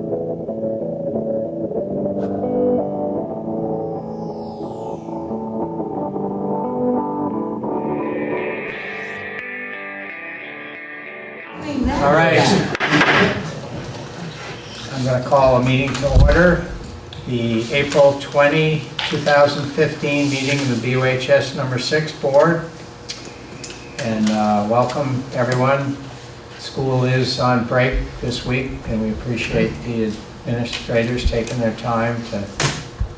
All right. I'm going to call a meeting to order. The April 20, 2015 meeting of the BUHS number 6 board. And welcome everyone. School is on break this week and we appreciate the administrators taking their time to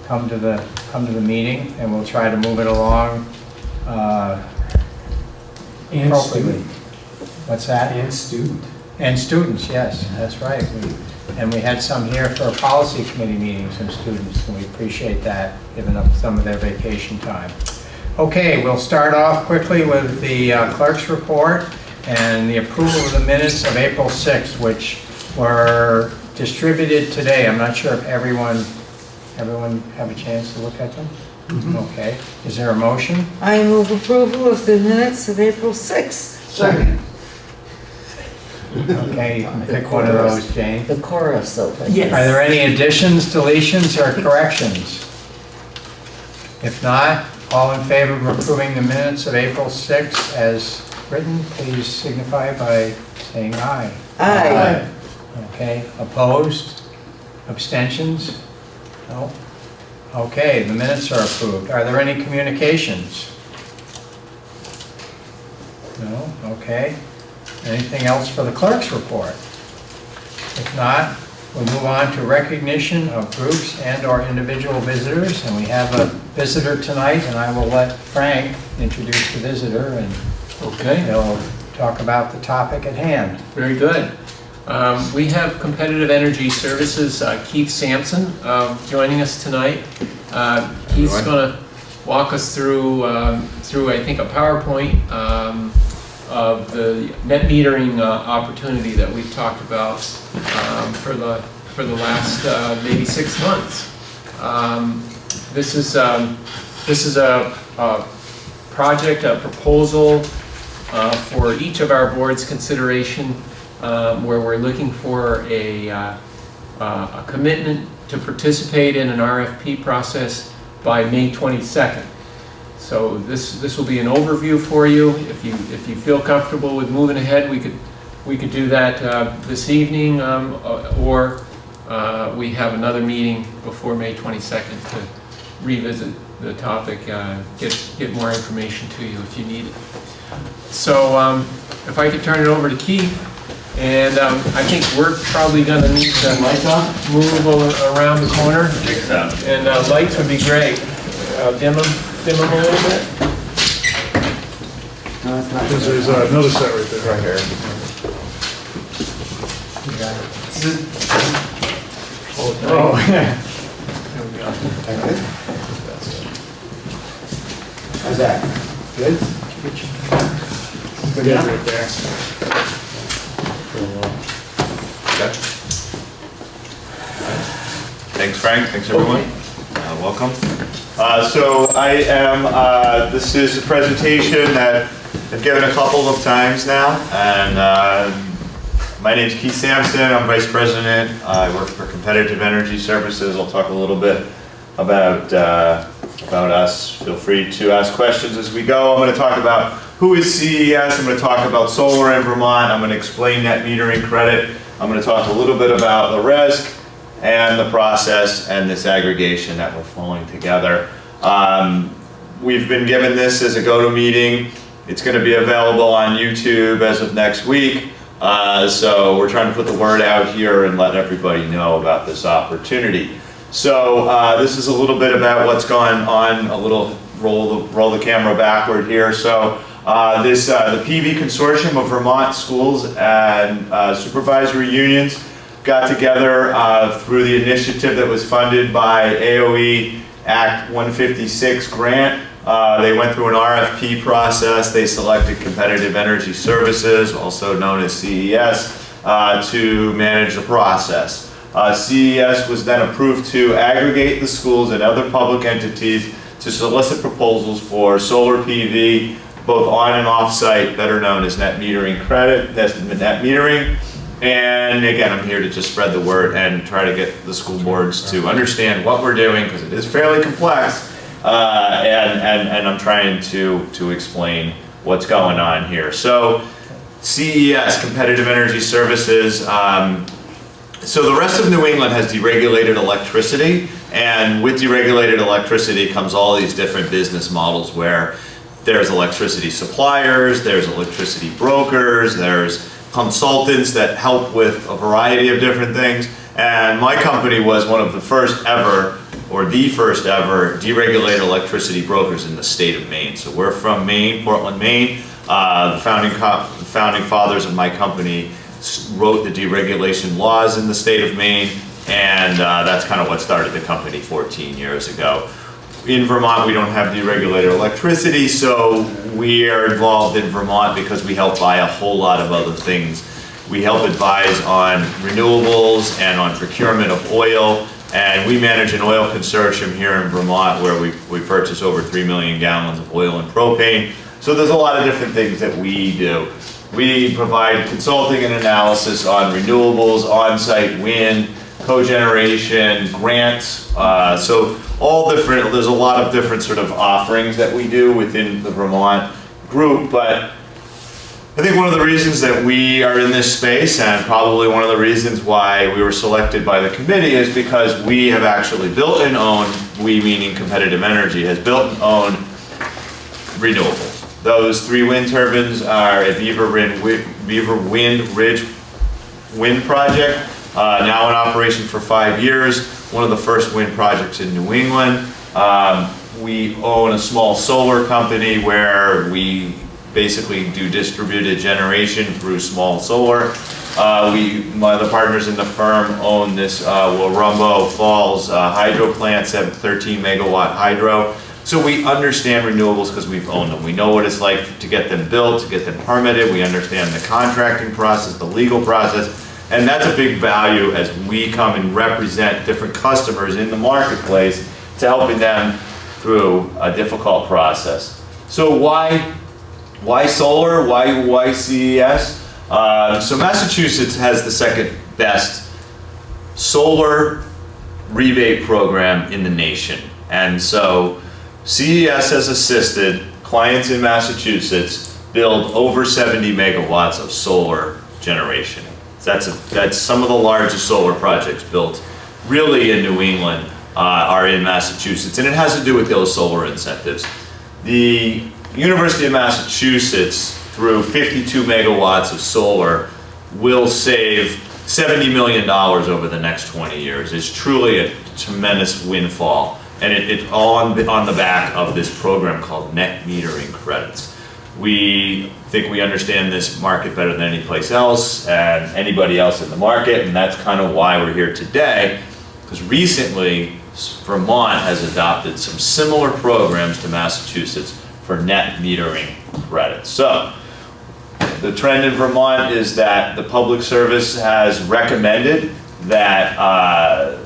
come to the meeting, and we'll try to move it along appropriately. What's that? And student. And students, yes, that's right. And we had some here for a policy committee meeting, some students, and we appreciate that, giving up some of their vacation time. Okay, we'll start off quickly with the clerk's report and the approval of the minutes of April 6th, which were distributed today. I'm not sure if everyone have a chance to look at them? Mm-hmm. Okay, is there a motion? I move approval of the minutes of April 6th. Second. Okay, you can pick one of those, Jane. The chorus open. Yes. Are there any additions, deletions, or corrections? If not, all in favor of approving the minutes of April 6th as written, please signify by saying aye. Aye. Okay, opposed? Abstentions? No? Okay, the minutes are approved. Are there any communications? No? Okay. Anything else for the clerk's report? If not, we'll move on to recognition of groups and/or individual visitors. And we have a visitor tonight, and I will let Frank introduce the visitor, and Okay, he'll talk about the topic at hand. very good. We have Competitive Energy Services, Keith Sampson, joining us tonight. Keith's going to walk us through, I think, a PowerPoint of the net metering opportunity that we've talked about for the last maybe 6 months. This is a project, a proposal for each of our board's consideration, where we're looking for a commitment to participate in an RFP process by May 22nd. So this will be an overview for you. If you feel comfortable with moving ahead, we could do that this evening, or we have another meeting before May 22nd to revisit the topic, get more information to you if you need it. So if I could turn it over to Keith, and I think we're probably going to need to move around the corner, and lights would be great. Dim them a little bit. No, it's not. There's another set right there. Right here. You got it. Oh, yeah. there we go. How's that? Good? Good right there. Thanks, Frank. Thanks, everyone. Welcome. So I am, this is a presentation that I've given a couple of times now, and my name is Keith Sampson. I'm Vice President. I work for Competitive Energy Services. I'll talk a little bit about us. Feel free to ask questions as we go. I'm going to talk about who is CES. I'm going to talk about solar in Vermont. I'm going to explain net metering credit. I'm going to talk a little bit about the RESC and the process and this aggregation that we're pulling together. We've been given this as a go-to meeting. It's going to be available on YouTube as of next week. So we're trying to put the word out here and let everybody know about this opportunity. So this is a little bit about what's going on, a little roll the camera backward here. So the PV Consortium of Vermont Schools and Supervisory Unions got together through the initiative that was funded by AOE Act 156 grant. They went through an RFP process. They selected Competitive Energy Services, also known as CES, to manage the process. CES was then approved to aggregate the schools and other public entities to solicit proposals for solar PV, both on and off site, that are known as net metering credit, net metering. And again, I'm here to just spread the word and try to get the school boards to understand what we're doing, because it is fairly complex. And I'm trying to explain what's going on here. So CES, Competitive Energy Services. So the rest of New England has deregulated electricity, and with deregulated electricity comes all these different business models where there's electricity suppliers, there's electricity brokers, there's consultants that help with a variety of different things. And my company was one of the first ever, or the first ever, deregulated electricity brokers in the state of Maine. So we're from Maine, Portland, Maine. The founding fathers of my company wrote the deregulation laws in the state of Maine, and that's kind of what started the company 14 years ago. In Vermont, we don't have deregulated electricity, so we are involved in Vermont because we help buy a whole lot of other things. We help advise on renewables and on procurement of oil, and we manage an oil consortium here in Vermont where we purchase over 3 million gallons of oil and propane. So there's a lot of different things that we do. We provide consulting and analysis on renewables, on-site wind, cogeneration, grants, so all different, there's a lot of different sort of offerings that we do within the Vermont group, but I think one of the reasons that we are in this space, and probably one of the reasons why we were selected by the committee, is because we have actually built and owned, we meaning Competitive Energy, has built and owned renewables. Those 3 wind turbines are a Beaver Wind Ridge wind project, now in operation for 5 years, one of the first wind projects in New England. We own a small solar company where we basically do distributed generation through small solar. My other partners in the firm own this Warumbo Falls hydro plant, 13 megawatt hydro. So we understand renewables because we've owned them. We know what it's like to get them built, to get them permitted. We understand the contracting process, the legal process, and that's a big value as we come and represent different customers in the marketplace to helping them through a difficult process. So why solar? Why CES? So Massachusetts has the second best solar rebate program in the nation, and so CES has assisted clients in Massachusetts build over 70 megawatts of solar generation. That's some of the largest solar projects built really in New England are in Massachusetts, and it has to do with those solar incentives. The University of Massachusetts, through 52 megawatts of solar, will save $70 million over the next 20 years. It's truly a tremendous windfall. And it's all on the back of this program called net metering credits. We think we understand this market better than any place else and anybody else in the market, and that's kind of why we're here today, because recently Vermont has adopted some similar programs to Massachusetts for net metering credits. So the trend in Vermont is that the Public Service has recommended that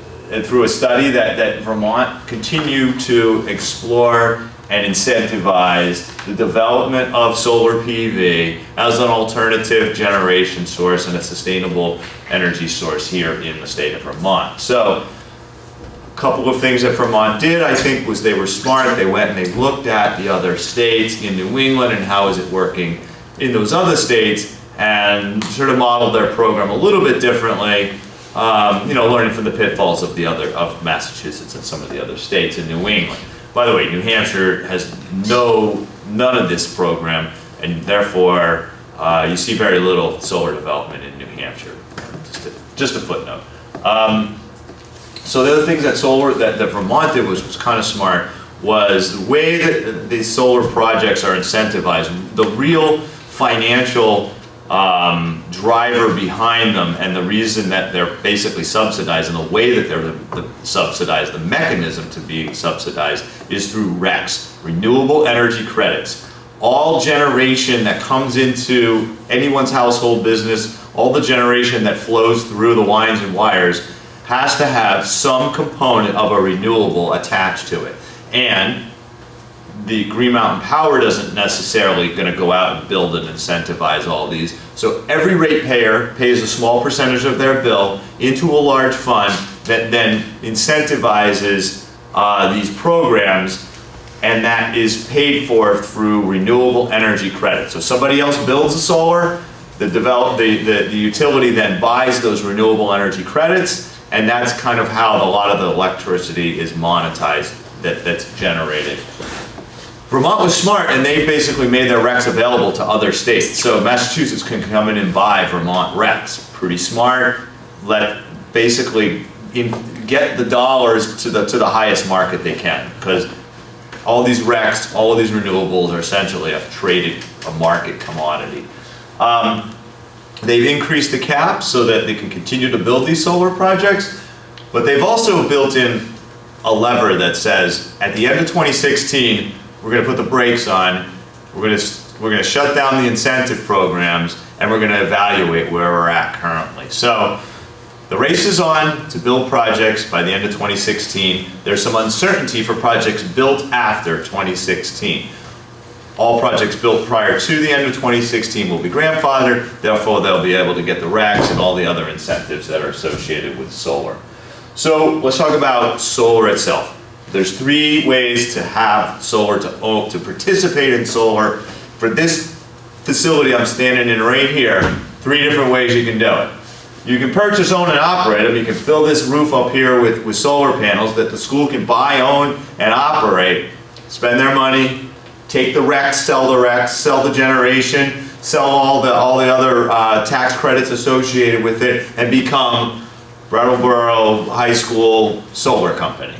through a study that Vermont continue to explore and incentivize the development of solar PV as an alternative generation source and a sustainable energy source here in the state of Vermont. So a couple of things that Vermont did, I think, was they were smart. They went and they looked at the other states in New England and how is it working in those other states, and sort of modeled their program a little bit differently. Learning from the pitfalls of Massachusetts and some of the other states in New England. By the way, New Hampshire has none of this program, and therefore you see very little solar development in New Hampshire. Just a footnote. So the other things that Vermont did was kind of smart, was the way that these solar projects are incentivized, the real financial driver behind them, and the reason that they're basically subsidized and the way that they're subsidized, the mechanism to be subsidized, is through RECs, renewable energy credits. All generation that comes into anyone's household business, all the generation that flows through the lines and wires, has to have some component of a renewable attached to it. And the Green Mountain Power doesn't necessarily gonna go out and build and incentivize all these. So every ratepayer pays a small percentage of their bill into a large fund that then incentivizes these programs, and that is paid for through renewable energy credits. So somebody else builds a solar, the utility then buys those renewable energy credits, and that's kind of how a lot of the electricity is monetized that's generated. Vermont was smart, and they basically made their RECs available to other states. So Massachusetts can come in and buy Vermont RECs. Pretty smart. Basically get the dollars to the highest market they can, because all these RECs, all of these renewables are essentially a market commodity. They've increased the cap so that they can continue to build these solar projects, but they've also built in a lever that says at the end of 2016, we're going to put the brakes on, we're going to shut down the incentive programs, and we're going to evaluate where we're at currently. So the race is on to build projects by the end of 2016. There's some uncertainty for projects built after 2016. All projects built prior to the end of 2016 will be grandfathered, therefore they'll be able to get the RECs and all the other incentives that are associated with solar. So let's talk about solar itself. There's 3 ways to have solar, to participate in solar. For this facility I'm standing in right here, 3 different ways you can do it. You can purchase, own, and operate them. You can fill this roof up here with solar panels that the school can buy, own, and operate. Spend their money, take the RECs, sell the generation, sell all the other tax credits associated with it, and become Brattleboro High School solar company.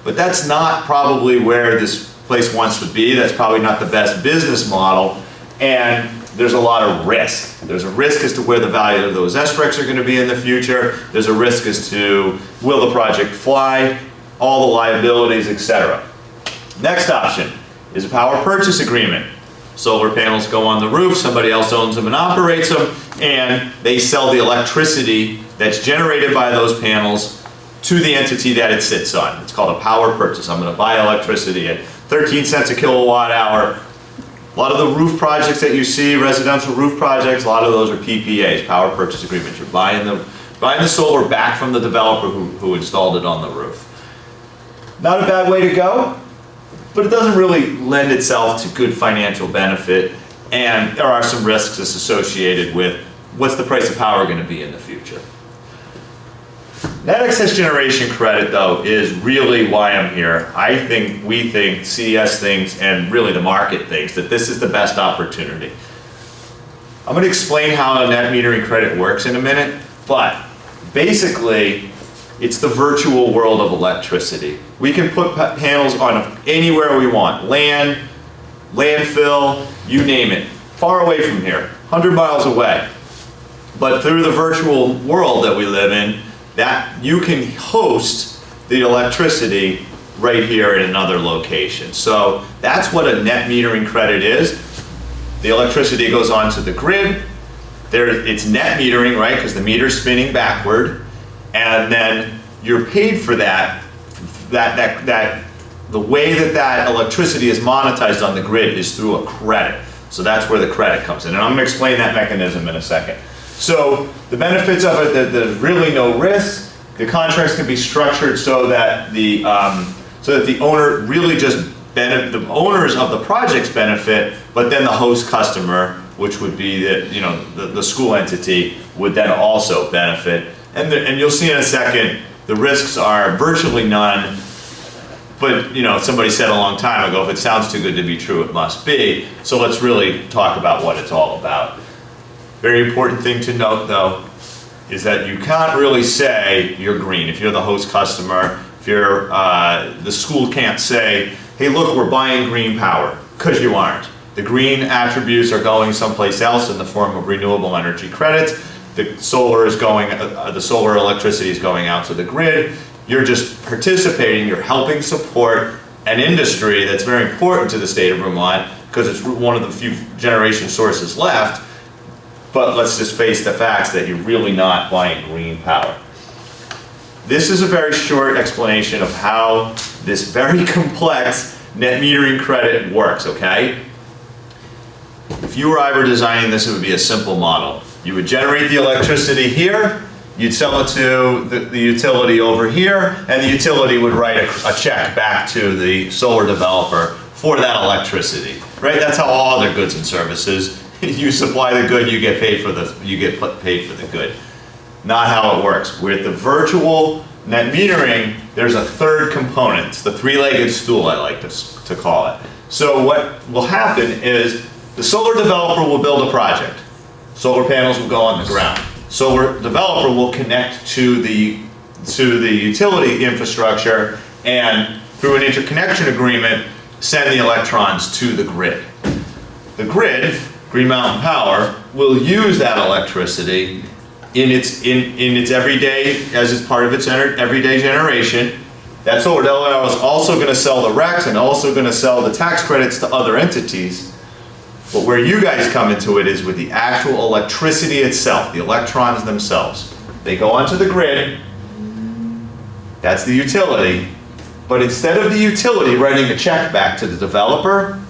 But that's not probably where this place wants to be. That's probably not the best business model, and there's a lot of risk. There's a risk as to where the value of those SRECs are going to be in the future. There's a risk as to will the project fly, all the liabilities, etc. Next option is a power purchase agreement. Solar panels go on the roof, somebody else owns them and operates them, and they sell the electricity that's generated by those panels to the entity that it sits on. It's called a power purchase. I'm going to buy electricity at 13 cents a kilowatt hour. A lot of the roof projects that you see, residential roof projects, a lot of those are PPAs, power purchase agreements. You're buying the solar back from the developer who installed it on the roof. Not a bad way to go, but it doesn't really lend itself to good financial benefit, and there are some risks associated with what's the price of power going to be in the future. Net excess generation credit, though, is really why I'm here. We think, CES thinks, and really the market thinks that this is the best opportunity. I'm going to explain how a net metering credit works in a minute, but basically, it's the virtual world of electricity. We can put panels on anywhere we want, land, landfill, you name it, far away from here, 100 miles away. But through the virtual world that we live in, that you can host the electricity right here in another location. So that's what a net metering credit is. The electricity goes onto the grid. It's net metering, right? Because the meter's spinning backward, and then you're paid for that. The way that electricity is monetized on the grid is through a credit. So that's where the credit comes in, and I'm going to explain that mechanism in a second. So the benefits of it, there's really no risk. The contracts can be structured so that the owner really just the owners of the projects benefit, but then the host customer, which would be the school entity, would then also benefit. And you'll see in a second, the risks are virtually none. But somebody said a long time ago, if it sounds too good to be true, it must be. So let's really talk about what it's all about. Very important thing to note, though, is that you can't really say you're green. If you're the host customer, if you're the school can't say, hey, look, we're buying green power, because you aren't. The green attributes are going someplace else in the form of renewable energy credits. The solar electricity is going out to the grid. You're just participating, you're helping support an industry that's very important to the state of Vermont, because it's one of the few generation sources left. But let's just face the facts that you're really not buying green power. This is a very short explanation of how this very complex net metering credit works, okay? If you or I were designing this, it would be a simple model. You would generate the electricity here, you'd sell it to the utility over here, and the utility would write a check back to the solar developer for that electricity, right? That's how all other goods and services, you supply the good, you get paid for the good. Not how it works. With the virtual net metering, there's a third component. It's the three-legged stool, I like to call it. So what will happen is the solar developer will build a project. Solar panels will go on the ground. Solar developer will connect to the utility infrastructure and through an interconnection agreement, send the electrons to the grid. The grid, Green Mountain Power, will use that electricity in its everyday, as it's part of its everyday generation. That solar developer is also going to sell the RECs and also going to sell the tax credits to other entities. But where you guys come into it is with the actual electricity itself, the electrons themselves. They go onto the grid, that's the utility, but instead of the utility writing a check back to the developer,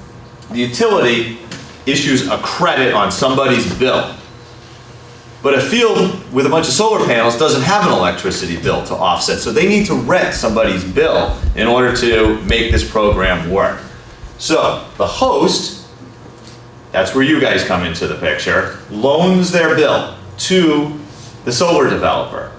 the utility issues a credit on somebody's bill. But a field with a bunch of solar panels doesn't have an electricity bill to offset, so they need to rent somebody's bill in order to make this program work. So the host, that's where you guys come into the picture, loans their bill to the solar developer.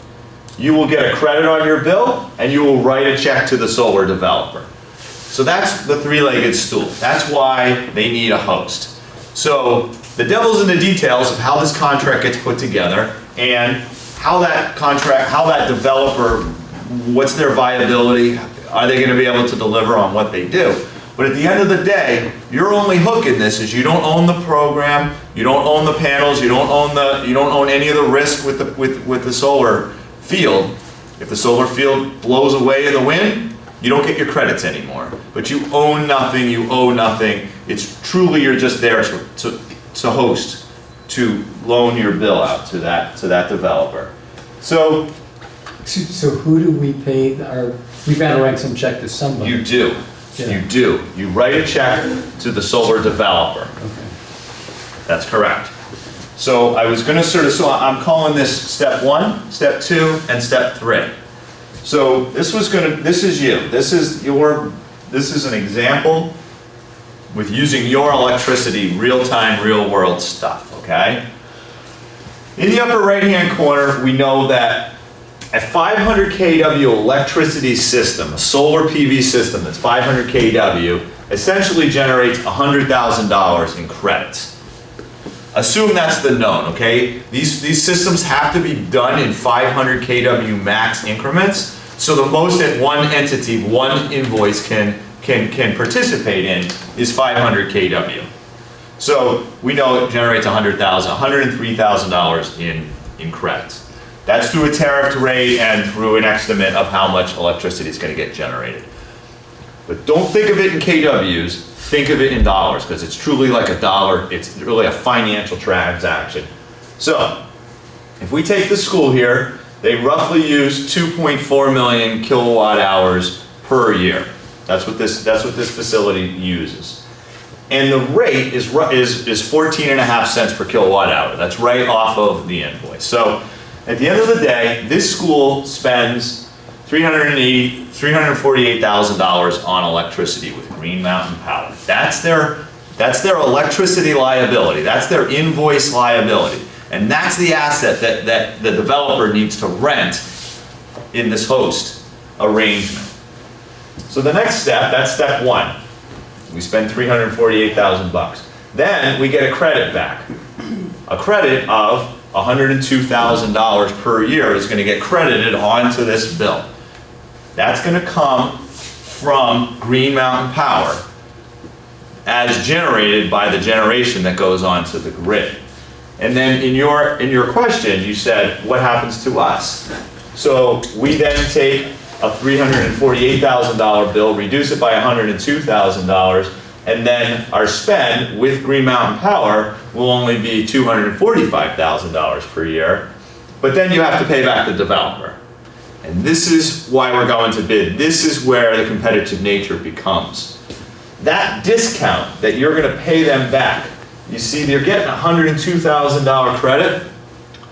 You will get a credit on your bill and you will write a check to the solar developer. So that's the three-legged stool. That's why they need a host. So the devil's in the details of how this contract gets put together and how that developer, what's their viability? Are they going to be able to deliver on what they do? But at the end of the day, your only hook in this is you don't own the program, you don't own the panels, you don't own any of the risk with the solar field. If the solar field blows away in the wind, you don't get your credits anymore. But you own nothing, you owe nothing. It's truly you're just there to host, to loan your bill out to that developer. So who do we pay we've got to write some check to somebody? you do. Yeah. You do. You write a check to the solar developer. Okay. That's correct. So I was going to so I'm calling this step 1, step 2, and step 3. So this is you. This is an example with using your electricity, real-time, real-world stuff, okay? In the upper right-hand corner, we know that a 500 kW electricity system, a solar PV system that's 500 kW, essentially generates $100,000 in credits. Assume that's the known, okay? These systems have to be done in 500 kW max increments, so the most that one entity, one invoice can participate in is 500 kW. So we know it generates $103,000 in credits. That's through a tariff rate and through an estimate of how much electricity is going to get generated. But don't think of it in kWs, think of it in dollars, because it's truly like a dollar, it's really a financial transaction. So, if we take the school here, they roughly use 2.4 million kilowatt hours per year. That's what this facility uses. And the rate is 14.5 cents per kilowatt hour. That's right off of the invoice. So, at the end of the day, this school spends $348,000 on electricity with Green Mountain Power. That's their electricity liability. That's their invoice liability. And that's the asset that the developer needs to rent in this host arrangement. So the next step, that's step 1. We spend $348,000. Then we get a credit back. A credit of $102,000 per year is going to get credited onto this bill. That's going to come from Green Mountain Power as generated by the generation that goes onto the grid. And then in your question, you said, what happens to us? So we then take a $348,000 bill, reduce it by $102,000, and then our spend with Green Mountain Power will only be $245,000 per year. But then you have to pay back the developer. And this is why we're going to bid. This is where the competitive nature becomes. that discount that you're gonna pay them back, you see they're getting a $102,000 credit.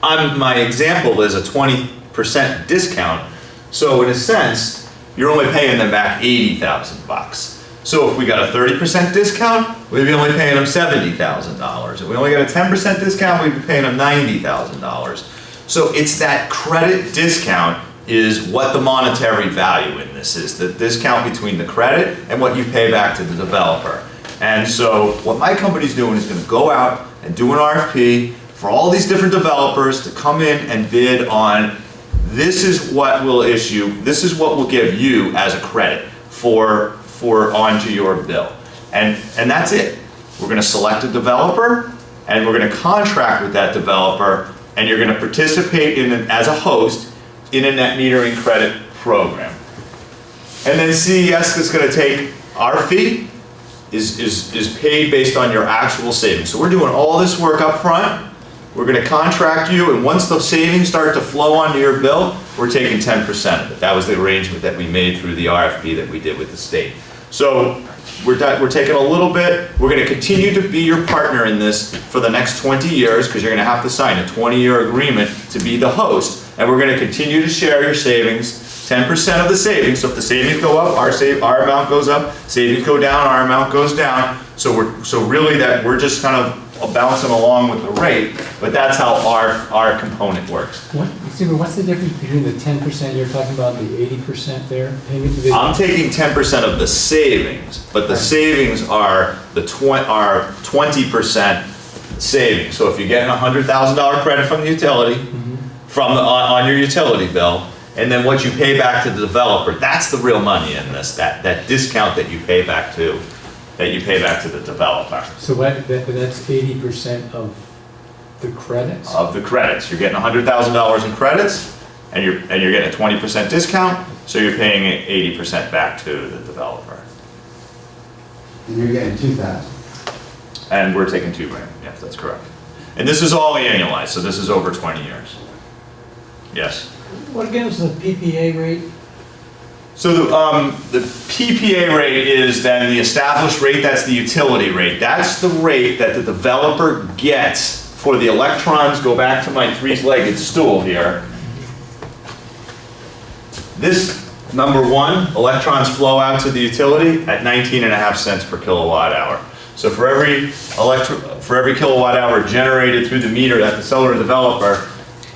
My example is a 20% discount. So in a sense, you're only paying them back 80,000 bucks. So if we got a 30% discount, we'd be only paying them $70,000. If we only got a 10% discount, we'd be paying them $90,000. So it's that credit discount is what the monetary value in this is, the discount between the credit and what you pay back to the developer. And so what my company's doing is gonna go out and do an RFP for all these different developers to come in and bid on, this is what we'll issue, this is what we'll give you as a credit for onto your bill. And that's it. We're gonna select a developer and we're gonna contract with that developer and you're gonna participate as a host in a net metering credit program. And then CES is gonna take our fee, is paid based on your actual savings. So we're doing all this work up front. We're gonna contract you, and once the savings start to flow onto your bill, we're taking 10% of it. That was the arrangement that we made through the RFP that we did with the state. So we're taking a little bit, we're gonna continue to be your partner in this for the next 20 years, because you're gonna have to sign a 20-year agreement to be the host, and we're gonna continue to share your savings, 10% of the savings. So if the savings go up, our amount goes up, savings go down, our amount goes down. So really that we're just kind of bouncing along with the rate, but that's how our component works. What's the difference between the 10% you're talking about and the 80% there? I'm taking 10% of the savings, but the savings are the 20% savings. So if you're getting a $100,000 credit from the utility, on your utility bill, and then what you pay back to the developer, that's the real money in this, that discount that you pay back to the developer. So that's 80% of the credits? Of the credits. You're getting $100,000 in credits, and you're getting a 20% discount, so you're paying 80% back to the developer. And you're getting 2,000. And we're taking $2,000, yes, that's correct. And this is all annualized, so this is over 20 years. Yes? What again is the PPA rate? So the PPA rate is then the established rate, that's the utility rate. That's the rate that the developer gets for the electrons. Go back to my three-legged stool here. This, number one, electrons flow out to the utility at 19.5 cents per kilowatt hour. So for every kilowatt hour generated through the meter at the solar developer,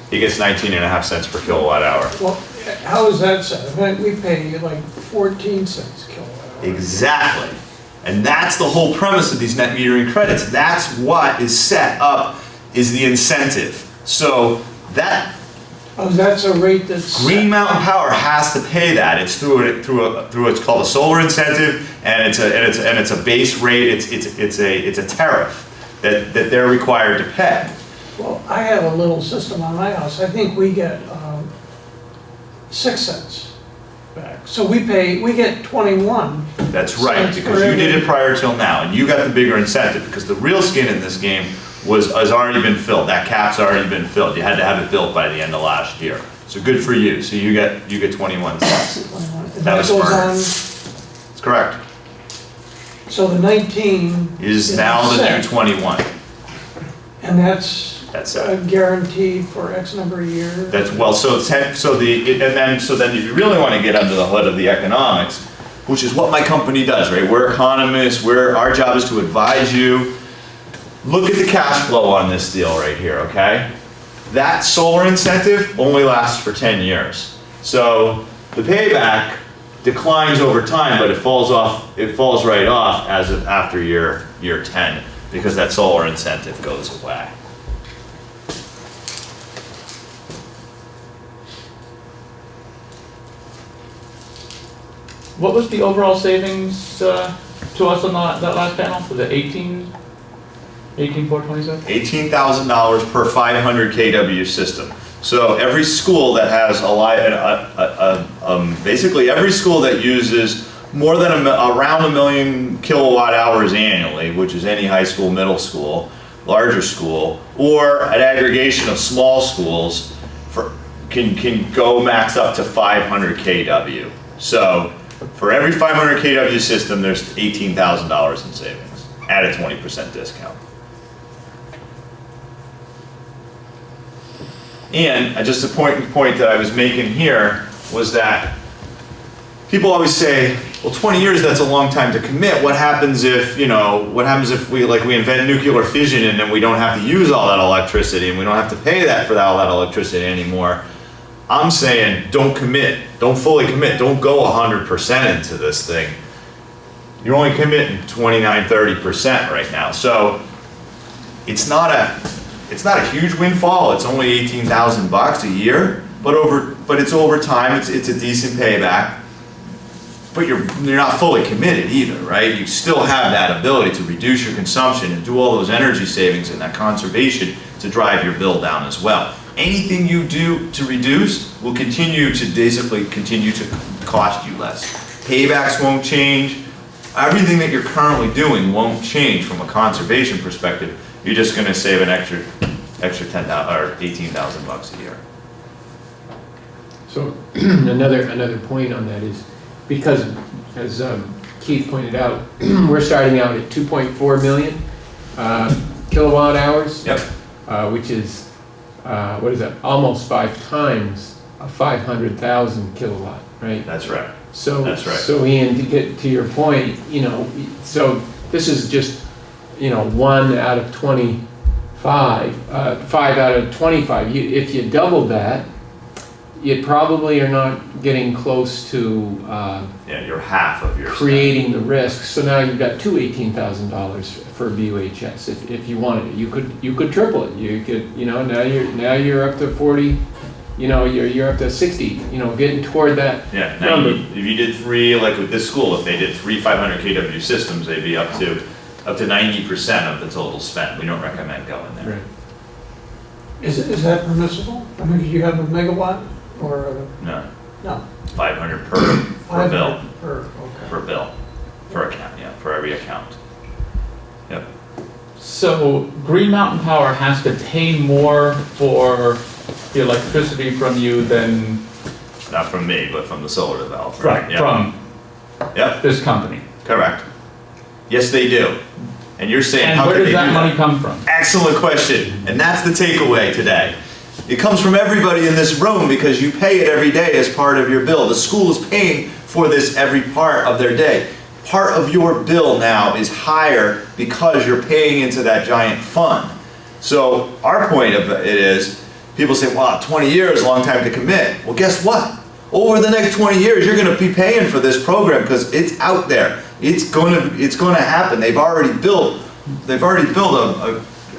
he gets 19.5 cents per kilowatt hour. Well, how is that set? I mean, we pay like 14 cents a kilowatt hour. Exactly. And that's the whole premise of these net metering credits. That's what is set up, is the incentive. So that Oh, that's a rate that's... Green Mountain Power has to pay that. It's through it's called a solar incentive, and it's a base rate. It's a tariff that they're required to pay. Well, I have a little system on my house. I think we get 6 cents back. So we get 21. That's right, cents because for you did every- it prior till now, and you got the bigger incentive, because the real skin in this game has already been filled. That cap's already been filled. You had to have it built by the end of last year. So good for you. So you get 21 cents. 21. And That was goes smart. on. That's correct. So the 19 Is now the new set. 21. And that's That's it. guaranteed for X number of years. That's well. So then if you really want to get under the hood of the economics, which is what my company does, right? We're economists. Our job is to advise you. Look at the cash flow on this deal right here, okay? That solar incentive only lasts for 10 years. So the payback declines over time, but it falls right off as of after year 10, because that solar incentive goes away. What was the overall savings to us on that last panel? Was it 18,427? $18,000 per 500 kW system. So every school that has basically every school that uses more than around 1 million kilowatt hours annually, which is any high school, middle school, larger school, or an aggregation of small schools, can go max up to 500 kW. So For every 500 kW system, there's $18,000 in savings at a 20% discount. And just a point that I was making here was that people always say, well, 20 years, that's a long time to commit. What happens if, we invent nuclear fission and then we don't have to use all that electricity and we don't have to pay for all that electricity anymore? I'm saying don't commit, don't fully commit, don't go 100% into this thing. You're only committing 29, 30% right now. So it's not a huge windfall. It's only 18,000 bucks a year, but it's over time. It's a decent payback. But you're not fully committed either, right? You still have that ability to reduce your consumption and do all those energy savings and that conservation to drive your bill down as well. Anything you do to reduce will continue to cost you less. Paybacks won't change. Everything that you're currently doing won't change from a conservation perspective. You're just going to save an extra 10,000 or 18,000 bucks a year. So another point on that is because, as Keith pointed out, we're starting out at 2.4 million kilowatt hours. Yep. Which is what is that? Almost 5 times a 500,000 kilowatt, right? That's right. So That's right. So Ian, to get to your point, so this is just 1 out of 25, 5 out of 25. If you double that, you probably are not getting close to You're half of your creating the risk. So now you've got two $18,000 for BUHS. If you wanted it, you could triple it. You could, now you're up to 40. You're up to 60. Getting toward that. Yeah. Now, if you did 3, like with this school, if they did 3 500 kW systems, they'd be up to 90% of the total spend. We don't recommend going there. Right. Is that permissible? I mean, do you have a megawatt or? No. No. 500 per bill. Okay. Per bill. Per account. Yeah. For every account. Yep. So Green Mountain Power has to pay more for the electricity from you than Not from me, but from the solar developer. from Yep. this company. Correct. Yes, they do. And you're saying, And how where can they does do that money that? come from? Excellent question. And that's the takeaway today. It comes from everybody in this room because you pay it every day as part of your bill. The school is paying for this every part of their day. Part of your bill now is higher because you're paying into that giant fund. So our point of it is, people say, wow, 20 years, long time to commit. Well, guess what? Over the next 20 years, you're going to be paying for this program because it's out there. It's going to happen. They've already built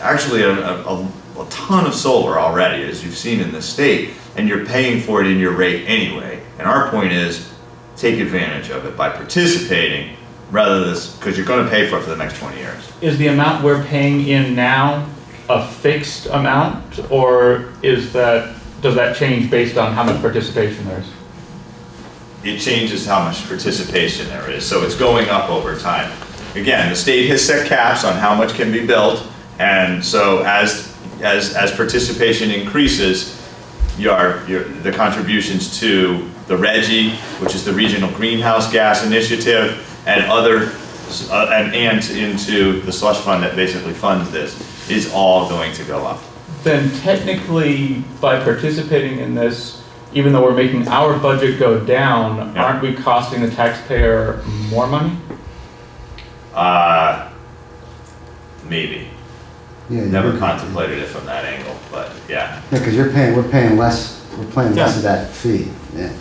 actually a ton of solar already, as you've seen in the state, and you're paying for it in your rate anyway. And our point is, take advantage of it by participating rather than because you're going to pay for it for the next 20 years. Is the amount we're paying in now a fixed amount, or does that change based on how much participation there is? It changes how much participation there is, so it's going up over time. Again, the state has set caps on how much can be built, and so as participation increases, the contributions to the RGGI, which is the Regional Greenhouse Gas Initiative, and into the slush fund that basically funds this, is all going to go up. Then technically, by participating in this, even though we're making our budget go down, Yeah. aren't we costing the taxpayer more money? Maybe. Yeah, Never contemplated it from that angle, but yeah. Yeah, because we're paying less of that fee, yeah.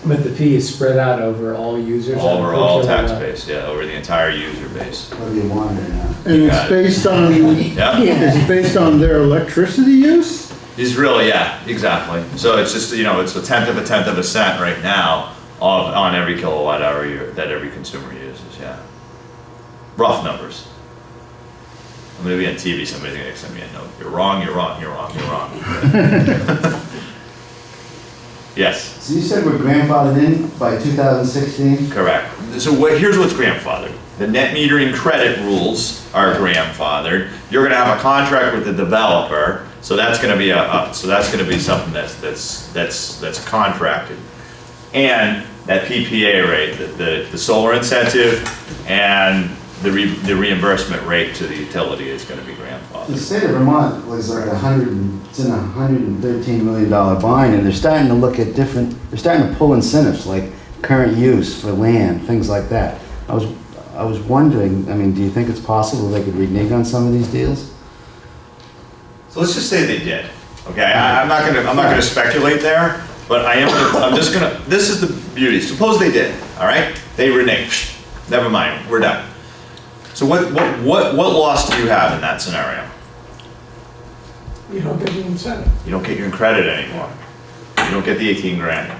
But the fee is spread out over all users? Over all per tax kilowatt. base, yeah, over the entire user base. What do you want right now? And Got it's it. based on, Yeah, it's based on their electricity use? it's really, yeah, exactly. So it's just, it's a tenth of a cent right now on every kilowatt hour that every consumer uses, yeah. Rough numbers. I'm gonna be on TV, somebody's gonna send me a note. You're wrong, you're wrong, you're wrong, you're wrong. Yes. So you said we're grandfathered in by 2016? Correct. So here's what's grandfathered. The net metering credit rules are grandfathered. You're gonna have a contract with the developer, So that's gonna be something that's contracted. And that PPA rate, the solar incentive and the reimbursement rate to the utility is gonna be The grandfathered. state of Vermont was like it's in a $113 million bind, and they're starting to look at they're starting to pull incentives like current use for land, things like that. I was wondering, I mean, do you think it's possible they could renege on some of these deals? So let's just say they did, okay? I'm not gonna speculate there, but this is the beauty. Suppose they did, all right? They reneged. Never mind, we're done. So what loss do you have in that scenario? You don't get the incentive. You don't get your credit anymore. You don't get the 18 grand.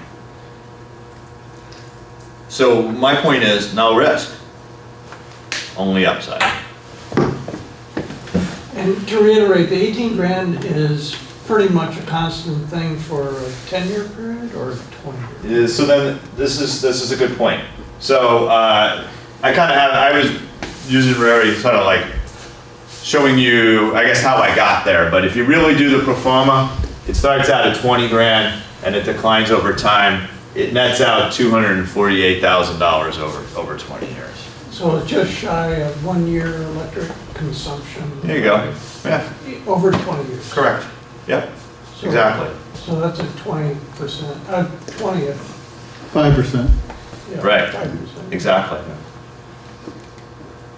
So my point is, no risk, only upside. And to reiterate, the 18 grand is pretty much a constant thing for a 10-year period or 20 years? So then, this is a good point. So I was using very sort of like showing you, I guess, how I got there. But if you really do the pro forma, it starts out at 20 grand and it declines over time. It nets out $248,000 over 20 years. So it's just shy of 1 year electric consumption. There you go. Yeah, Over 20 years. correct. Yep, So- exactly. So that's a 20%, 20th. 5%. Yeah, Right. 5%. Exactly.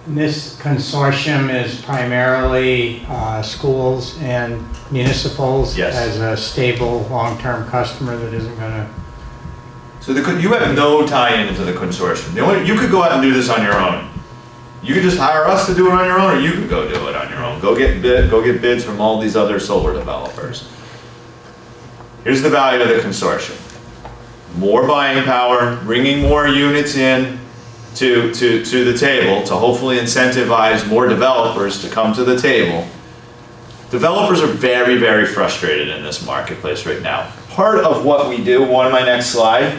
This consortium is primarily schools and municipals Yes. as a stable, long-term customer that isn't gonna, So you have no tie-in into the consortium. You could go out and do this on your own. You could just hire us to do it on your own, or you could go do it on your own. Go get bids from all these other solar developers. Here's the value of the consortium. More buying power, bringing more units in to the table to hopefully incentivize more developers to come to the table. Developers are very, very frustrated in this marketplace right now. Part of what we do, on my next slide,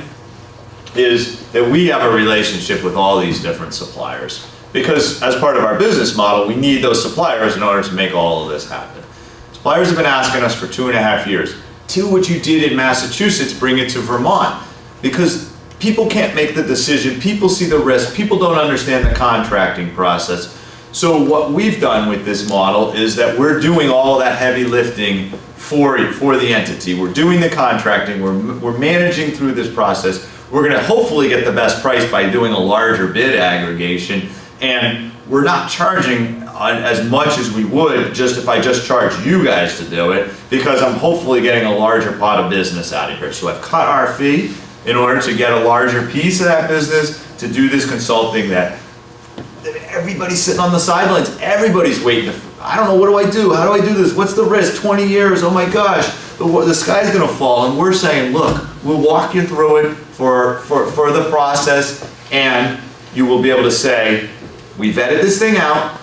is that we have a relationship with all these different suppliers. Because as part of our business model, we need those suppliers in order to make all of this happen. Suppliers have been asking us for 2.5 years, do what you did in Massachusetts, bring it to Vermont. Because people can't make the decision, people see the risk, people don't understand the contracting process. So what we've done with this model is that we're doing all that heavy lifting for the entity. We're doing the contracting, we're managing through this process. We're gonna hopefully get the best price by doing a larger bid aggregation, and we're not charging as much as we would just if I just charge you guys to do it, because I'm hopefully getting a larger pot of business out of here. So I've cut our fee in order to get a larger piece of that business to do this consulting that everybody's sitting on the sidelines. Everybody's waiting. I don't know, what do I do? How do I do this? What's the risk? 20 years, oh my gosh, the sky's gonna fall. And we're saying, look, we'll walk you through it for the process, and you will be able to say, we vetted this thing out,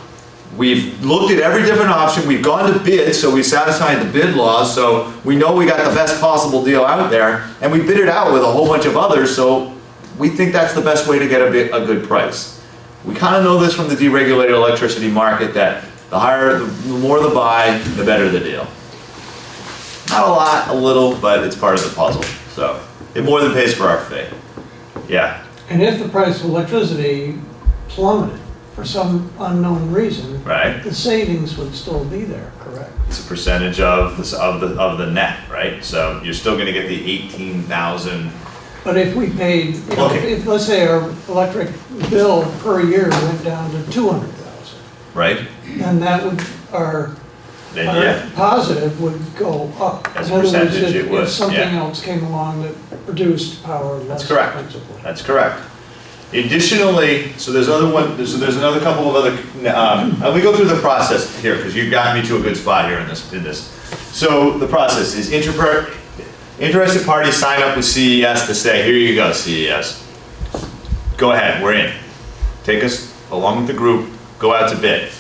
we've looked at every different option, we've gone to bid, so we satisfied the bid laws, so we know we got the best possible deal out there, and we bid it out with a whole bunch of others, so we think that's the best way to get a good price. We kind of know this from the deregulated electricity market that the more the buy, the better the deal. Not a lot, a little, but it's part of the puzzle. So it more than pays for our fee. Yeah. And if the price of electricity plummeted for some unknown reason, Right. the savings would still be there, correct? It's a percentage of the net, right? So you're still going to get the 18,000. But if we paid, you know, Okay. if, let's say our electric bill per year went down to 200,000, Right? then that would, our Then positive would go up. As a In other words, percentage, it would, if something yeah. else came along that produced power less That's correct. expensively. That's correct. Additionally, so there's another couple of other, let me go through the process here, because you got me to a good spot here in this. So the process is interested parties sign up with CES to say, here you go, CES. Go ahead, we're in. Take us along with the group, go out to bid.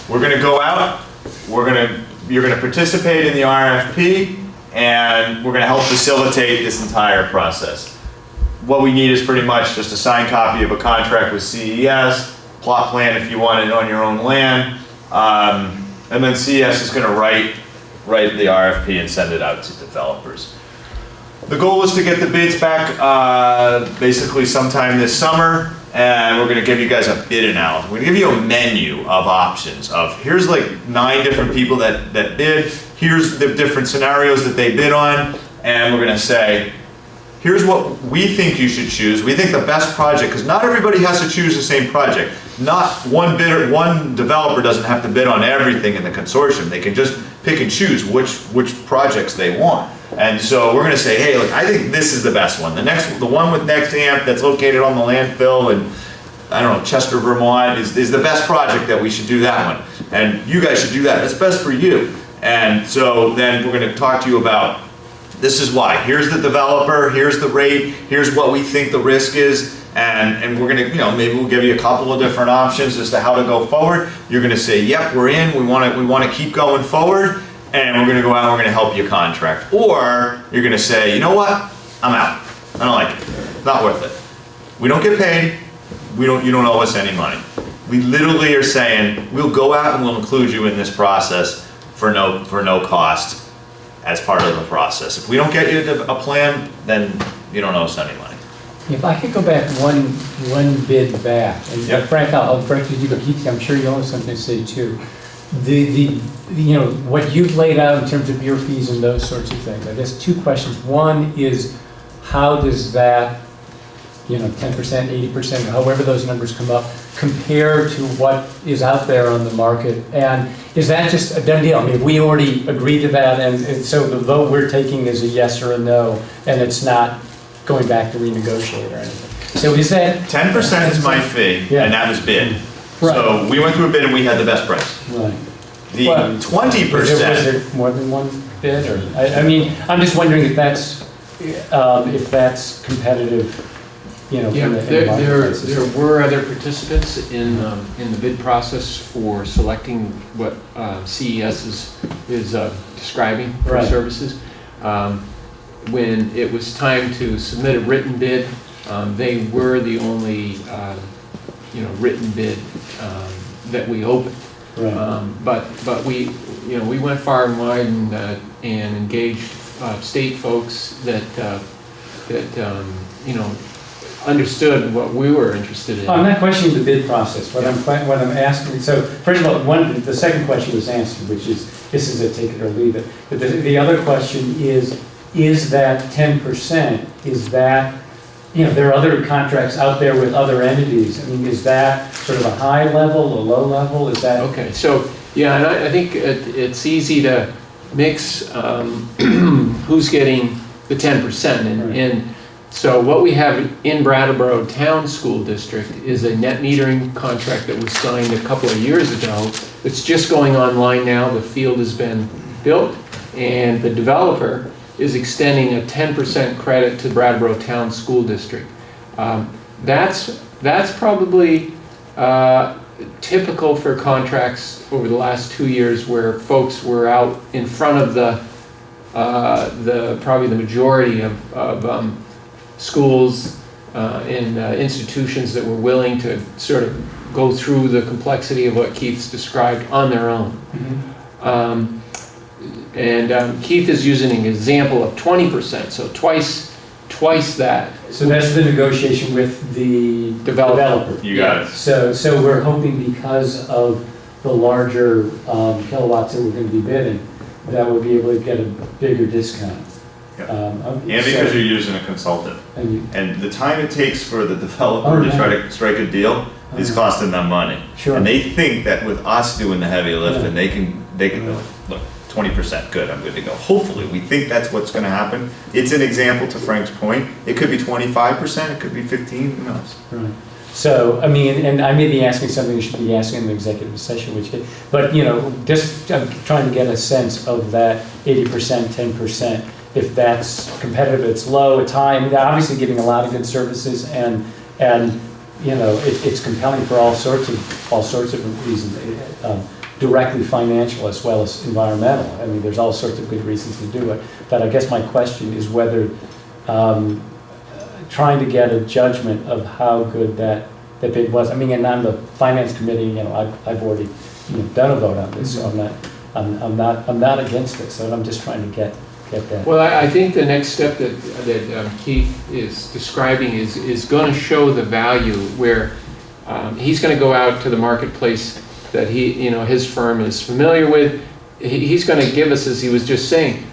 We're gonna go out, you're gonna participate in the RFP, and we're gonna help facilitate this entire process. What we need is pretty much just a signed copy of a contract with CES, plot plan if you want it on your own land, and then CES is gonna write write the RFP and send it out to developers. The goal is to get the bids back basically sometime this summer, and we're gonna give you guys a bid analysis. We're gonna give you a menu of options of, here's like 9 different people that bid, here's the different scenarios that they bid on, and we're gonna say, here's what we think you should choose. We think the best project, because not everybody has to choose the same project. Not one bidder, one developer doesn't have to bid on everything in the consortium. They can just pick and choose which projects they want. And so we're gonna say, hey, look, I think this is the best one. The one with Next Amp that's located on the landfill and, I don't know, Chester, Vermont is the best project, that we should do that one. And you guys should do that. It's best for you. And so then we're gonna talk to you about, this is why. Here's the developer, here's the rate, here's what we think the risk is, and we're gonna, maybe we'll give you a couple of different options as to how to go forward. You're gonna say, yep, we're in, we wanna keep going forward, and we're gonna go out and we're gonna help you contract. Or you're gonna say, you know what, I'm out. I don't like it, not worth it. We don't get paid, you don't owe us any money. We literally are saying, we'll go out and we'll include you in this process for no cost as part of the process. If we don't get you a plan, then you don't owe us any money. If I could go back one bid back, and Yep. Frank, I'll break with you, but Keith, I'm sure you have something to say too. What you've laid out in terms of your fees and those sorts of things, I guess 2 questions. One is, how does that, 10%, 80%, however those numbers come up, compare to what is out there on the market? And is that just a done deal? I mean, we already agreed to that, and so the vote we're taking is a yes or a no, and it's not going back to renegotiate or anything. So is that... 10% is my fee, Yeah. and that was bid. Right. So we went through a bid and we had the best price. Right. The Well, 20%. Was there more than one bid, or, I mean, I'm just wondering if that's competitive, Yeah, from the there marketplaces. were other participants in the bid process for selecting what CES is describing for Right. services. When it was time to submit a written bid, they were the only written bid that we opened. Right. But we went far and wide and engaged state folks that understood what we were interested in. I'm not questioning the bid process. What I'm asking, so first of all, the second question was answered, which is, this is a take it or leave it. But the other question is that 10%, is that, there are other contracts out there with other entities. I mean, is that sort of a high level, a low level? Is that? Okay, so, yeah, and I think it's easy to mix who's getting the 10%. Right. And so what we have in Brattleboro Town School District is a net metering contract that was signed a couple of years ago. It's just going online now. The field has been built, and the developer is extending a 10% credit to Brattleboro Town School District. That's probably typical for contracts over the last 2 years, where folks were out in front of probably the majority of schools and institutions that were willing to sort of go through the complexity of what Keith's described on their own. Mhm. Keith is using an example of 20%, so twice that. So that's the negotiation with the developer. You got it. So we're hoping, because of the larger kilowatts that we're going to be bidding, that we'll be able to get a bigger discount. Yep. And because you're using a consultant. And the time it takes for the developer to try to strike a deal is costing them money. Sure. And they think that with us doing the heavy lifting, they can look, 20%, good, I'm good to go. Hopefully, we think that's what's gonna happen. It's an example, to Frank's point. It could be 25%, it could be 15, who knows? Right. So, I mean, and I may be asking something you should be asking in the executive session, but just I'm trying to get a sense of that 80%, 10%. If that's competitive, it's low, it's high. I mean, they're obviously giving a lot of good services, and it's compelling for all sorts of reasons, directly financial as well as environmental. I mean, there's all sorts of good reasons to do it. But I guess my question is whether trying to get a judgment of how good that bid was. I mean, and on the finance committee, I've already done a vote on this, so I'm not against it, so I'm just trying to get that. Well, I think the next step that Keith is describing is going to show the value where he's going to go out to the marketplace that his firm is familiar with. He's going to give us, as he was just saying,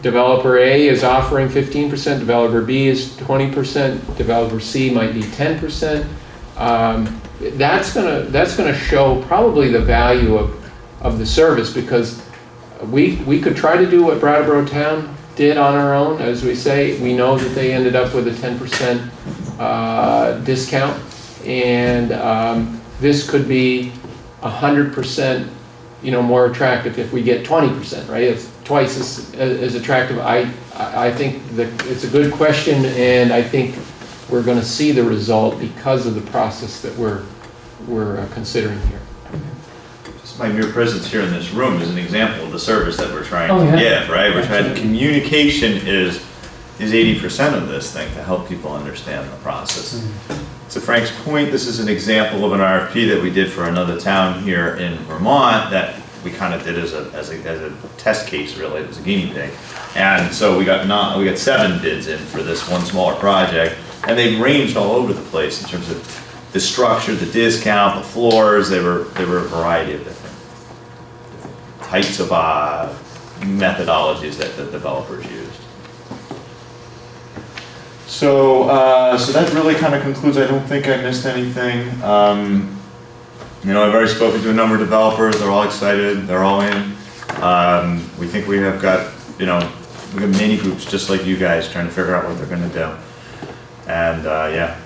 developer A is offering 15%, developer B is 20%, developer C might be 10%. That's gonna show probably the value of the service, because we could try to do what Brattleboro Town did on our own. As we say, we know that they ended up with a 10% discount, and this could be 100% more attractive if we get 20%, right? It's twice as attractive. I think that it's a good question, and I think we're going to see the result because of the process that we're considering here. Just my mere presence here in this room is an example of the service that we're trying to yeah. give, right? We're trying. Communication is 80% of this thing, to help people understand the process. To Frank's point, this is an example of an RFP that we did for another town here in Vermont that we kind of did as a test case, really. It was a guinea pig. And so we got 7 bids in for this one smaller project, and they ranged all over the place in terms of the structure, the discount, the floors. They were a variety of different types of methodologies that the developers used. So that really kind of concludes. I don't think I missed anything. I've already spoken to a number of developers. They're all excited. They're all in. We think we have got, we got mini groups just like you guys trying to figure out what they're going to do. And yeah.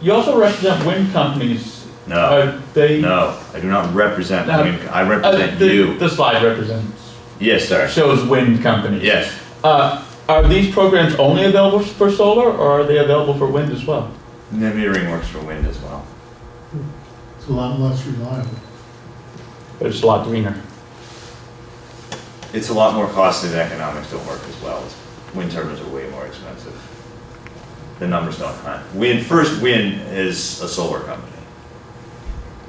You also represent wind companies. No. Are they? No, I do not represent wind. I represent you. The slide represents. Yes, sir. Shows wind companies. Yes. Are these programs only available for solar, or are they available for wind as well? Net metering works for wind as well. It's a lot less reliable. But it's a lot greener. It's a lot more costly. The economics don't work as well. Wind turbines are way more expensive. The numbers don't hunt. First Wind is a solar company.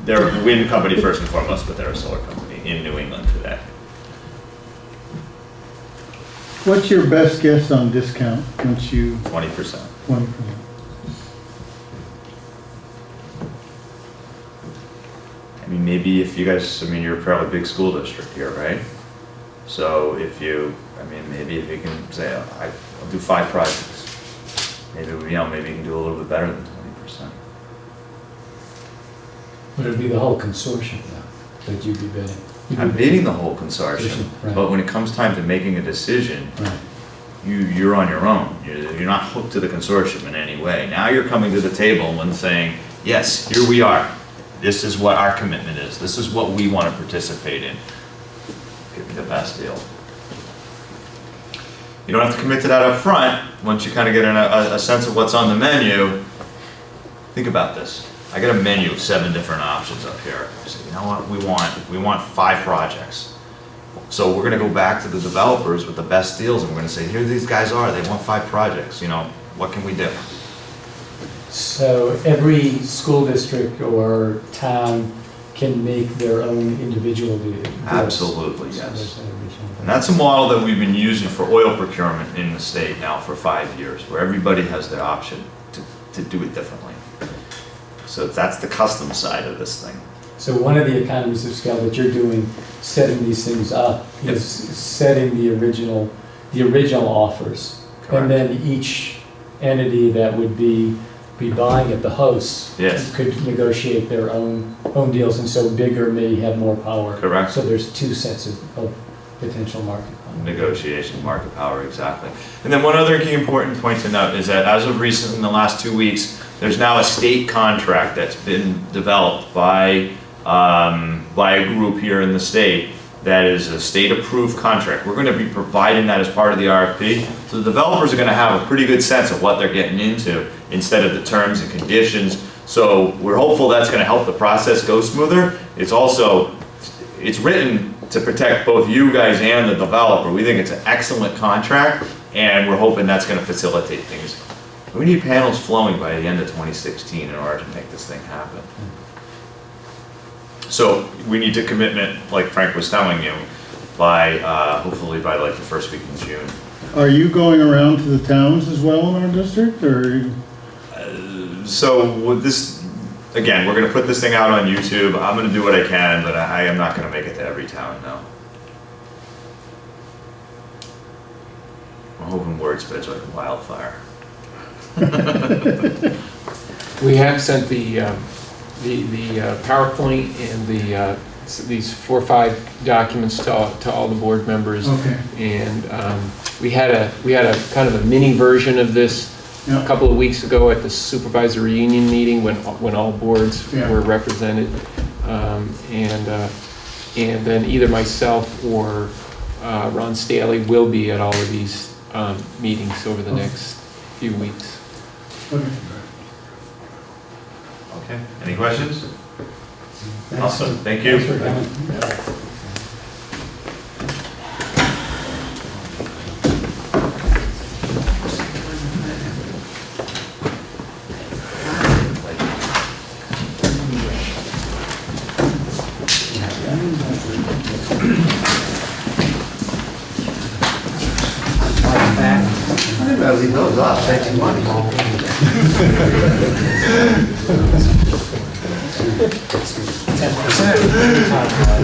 They're a wind company first and foremost, but they're a solar company in New England today. What's your best guess on discount once you, 20%. 20%? I mean, maybe if you guys, you're a fairly big school district here, right? So maybe if you can say, I'll do 5 projects. Maybe you can do a little bit better than 20%. But it'd be the whole consortium now that you'd be bidding. I'm bidding the whole consortium, Right. but when it comes time to making a decision, Right. you're on your own. You're not hooked to the consortium in any way. Now you're coming to the table and saying, yes, here we are. This is what our commitment is. This is what we want to participate in. Give me the best deal. You don't have to commit to that up front. Once you kind of get a sense of what's on the menu, think about this. I got a menu of 7 different options up here. I say, you know what, we want 5 projects. So we're gonna go back to the developers with the best deals, and we're gonna say, here these guys are, they want 5 projects, what can we do? So every school district or town can make their own individual deals? Absolutely, So yes. there's no regional- And that's a model that we've been using for oil procurement in the state now for 5 years, where everybody has the option to do it differently. So that's the custom side of this thing. So one of the economies of scale that you're doing, setting these things up, is setting the original offers. Correct. And then each entity that would be buying at the host Yes. could negotiate their own deals, and so bigger may have more power. Correct. So there's 2 sets of potential market power. Negotiation, market power, exactly. And then one other key important point to note is that as of recent, in the last 2 weeks, there's now a state contract that's been developed by a group here in the state that is a state-approved contract. We're going to be providing that as part of the RFP. So the developers are going to have a pretty good sense of what they're getting into instead of the terms and conditions. So we're hopeful that's going to help the process go smoother. It's written to protect both you guys and the developer. We think it's an excellent contract, and we're hoping that's going to facilitate things. We need panels flowing by the end of 2016 in order to make this thing happen. So we need to commitment, like Frank was telling you, by, hopefully by like the first week in June. Are you going around to the towns as well in our district, or? So with this, again, we're gonna put this thing out on YouTube. I'm gonna do what I can, but I am not gonna make it to every town, no. I'm hoping word spreads like wildfire. We have sent the PowerPoint and these 4 or 5 documents to all the board members. Okay. And we had a kind of a mini version of this Yeah. a couple of weeks ago at the supervisory union meeting when all boards Yeah. were represented. And then either myself or Ron Staley will be at all of these meetings over the next few weeks. Okay. Okay, any questions? Awesome, thank you. Thanks for coming. I think I'll leave those off, save some money. 10%.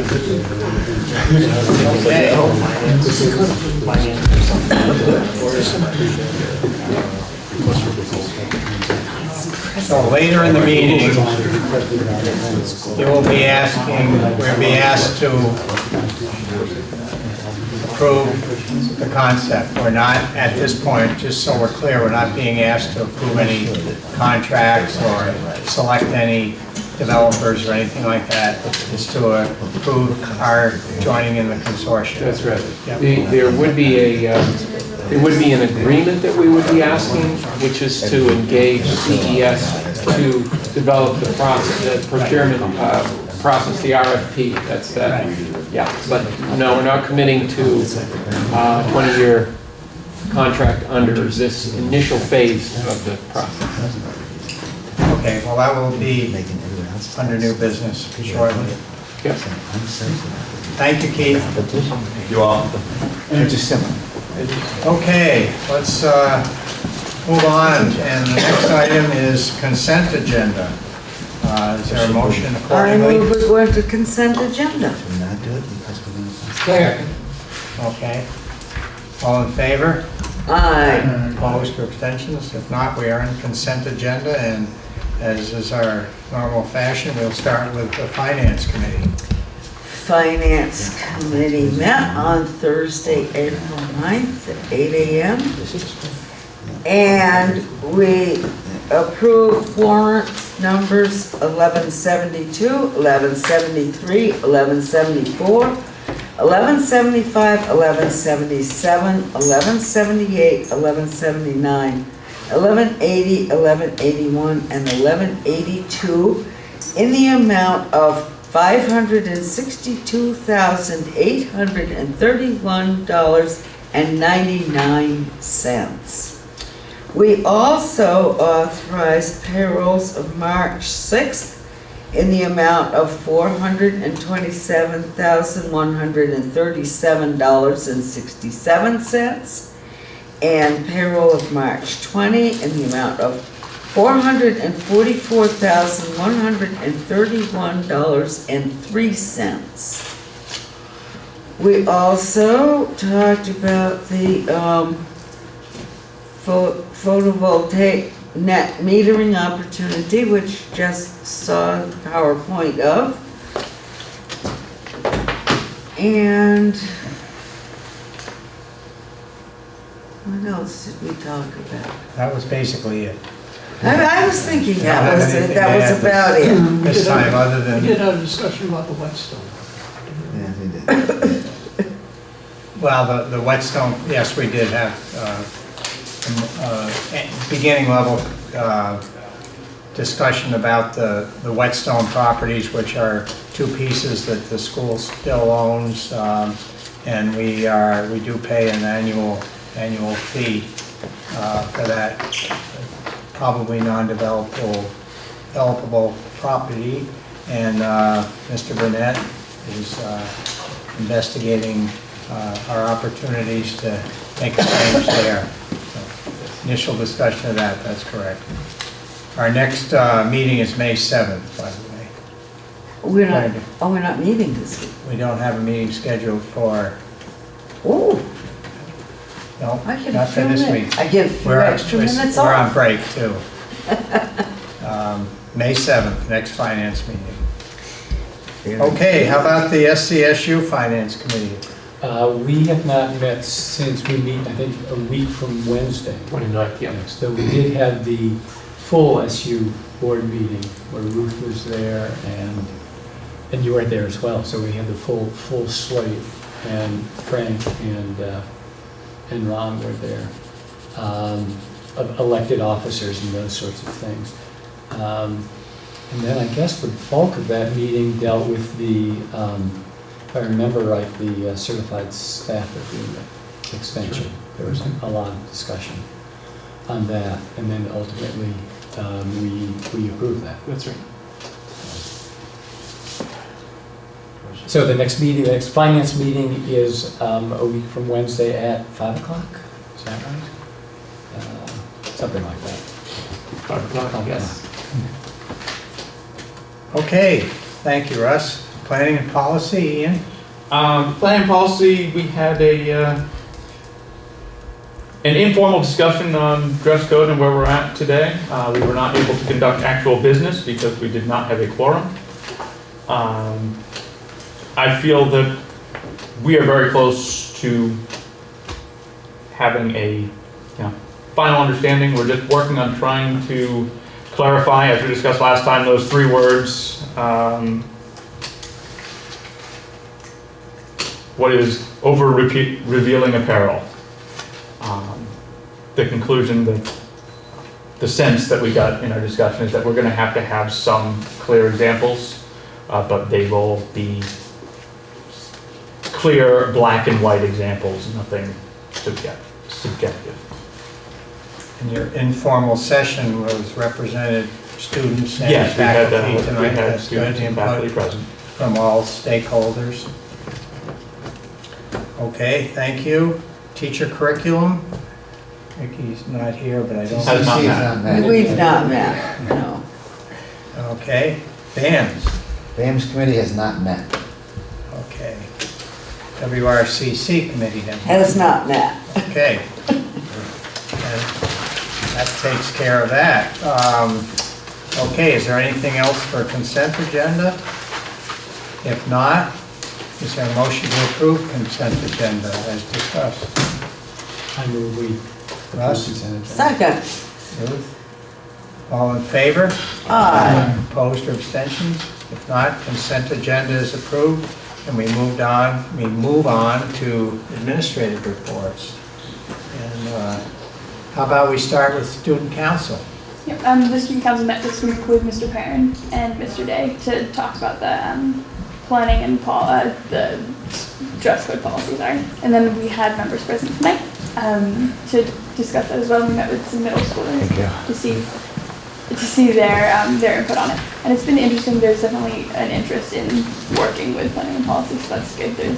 So later in the meeting, you will be asking, we'll be asked to approve the concept. We're not, at this point, just so we're clear, we're not being asked to approve any contracts or select any developers or anything like that. It's to approve our joining in the consortium. That's right. Yep. There would be an agreement that we would be asking, which is to engage CES to develop the process, the procurement process, the RFP. That's that. Yeah, but no, we're not committing to a 20-year contract under this initial phase of the process. Okay, well, that will be under new business shortly. Yep. Thank you, Keith. You all. Okay, let's move on, and the next item is consent agenda. Is there a motion I accordingly? move we go into consent agenda. Okay. All in favor? Aye. Opposed or abstentions? If not, we are in consent agenda, and as is our normal fashion, we'll start with the Finance Committee. Finance Committee met on Thursday, April 9th at 8 a.m. And we approved warrant numbers 1172, 1173, 1174, 1175, 1177, 1178, 1179, 1180, 1181, and 1182 in the amount of $562,831.99. We also authorized payrolls of March 6th in the amount of $427,137.67, and payroll of March 20 in the amount of $444,131.03. We also talked about the photovoltaic net metering opportunity, which just saw the PowerPoint of. And what else did we talk about? That was basically it. I was thinking that Don't was have it, anything that to was add about it. This time, other We than, did have a discussion about the whetstone. Yeah, they did. well, the whetstone, yes, we did have beginning level discussion about the whetstone properties, which are 2 pieces that the school still owns, and we do pay an annual fee for that probably non-developable property. And Mr. Burnett is investigating our opportunities to make a change there. So, initial discussion of that, that's correct. Our next meeting is May 7th, by the way. We're not meeting this week. We don't have a meeting scheduled for, Oh, no, I get a not for few this minutes. week. I get a few extra minutes We're on off. break, too. May 7th, next finance meeting. Okay, how about the SCSU Finance Committee? We have not met since we meet, I think, a week from Wednesday. 29th, yeah. So we did have the full SU board meeting where Ruth was there and you were there as well. So we had the full slate, and Frank and Ron were there. Of elected officers and those sorts of things. And then I guess the bulk of that meeting dealt with the, if I remember right, the certified staff agreement extension. There was a lot of discussion on that, and then ultimately we approved that. That's right. So the next meeting, the next finance meeting is a week from Wednesday at 5 o'clock. Is that right? Something like that. 5 o'clock, yes. Okay, thank you, Russ. Planning and policy, Ian? Planning policy, we had an informal discussion on dress code and where we're at today. We were not able to conduct actual business because we did not have a quorum. I feel that we are very close to having a final understanding. We're just working on trying to clarify, as we discussed last time, those 3 words. What is over-revealing apparel? The conclusion, the sense that we got in our discussion is that we're going to have some clear examples, but they will be clear black and white examples, nothing subjective. And your informal session was represented students and Yes, faculty we tonight. had That's students good and faculty input present. from all stakeholders. Okay, thank you. Teacher curriculum. Vicky's not here, but I don't. Has not CC's met. We've not met, no. Okay, BAMS. BAMS committee has not met. Okay. WRCC committee then. Has not met. Okay. And that takes care of that. Okay, is there anything else for consent agenda? If not, is there a motion to approve consent agenda as discussed? I move we. Russ? Second. Ruth? All in favor? Aye. Opposed or abstentions? If not, consent agenda is approved, and we move on to administrative reports. And how about we start with student council? Yep, the student council met this week with Mr. Perrin and Mr. Day to talk about the planning and the dress code policy, and then we had members present tonight to discuss that as well. We met with some middle schoolers to see their input on it, and it's been interesting. There's definitely an interest in working with planning and policy, so that's good.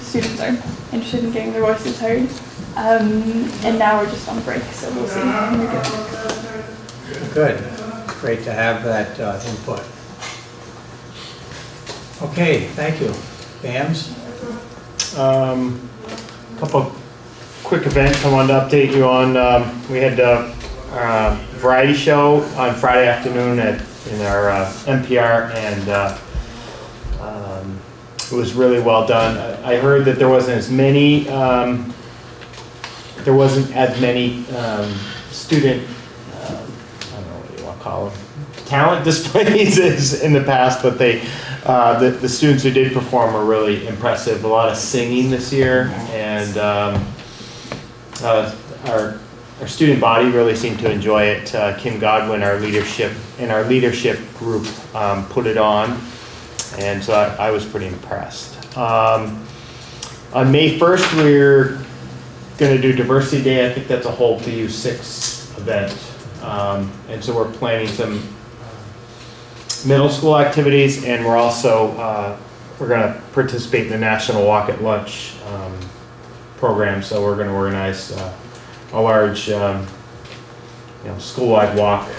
Students are interested in getting their voices heard, and now we're just on break, so we'll see when we get back. Good. It's great to have that input. Okay, thank you. BAMS? Couple of quick events I wanted to update you on. We had a variety show on Friday afternoon in our NPR, and it was really well done. I heard that there wasn't as many student, I don't know what you want to call them, talent displays as in the past, but the students who did perform were really impressive. A lot of singing this year, and our student body really seemed to enjoy it. Kim Godwin, our leadership group, put it on, and so I was pretty impressed. On May 1st, we're going to do Diversity Day. I think that's a whole BU6 event, and so we're planning some middle school activities, and we're also, we're going to participate in the National Walk at Lunch program, so we're going to organize a large school-wide walk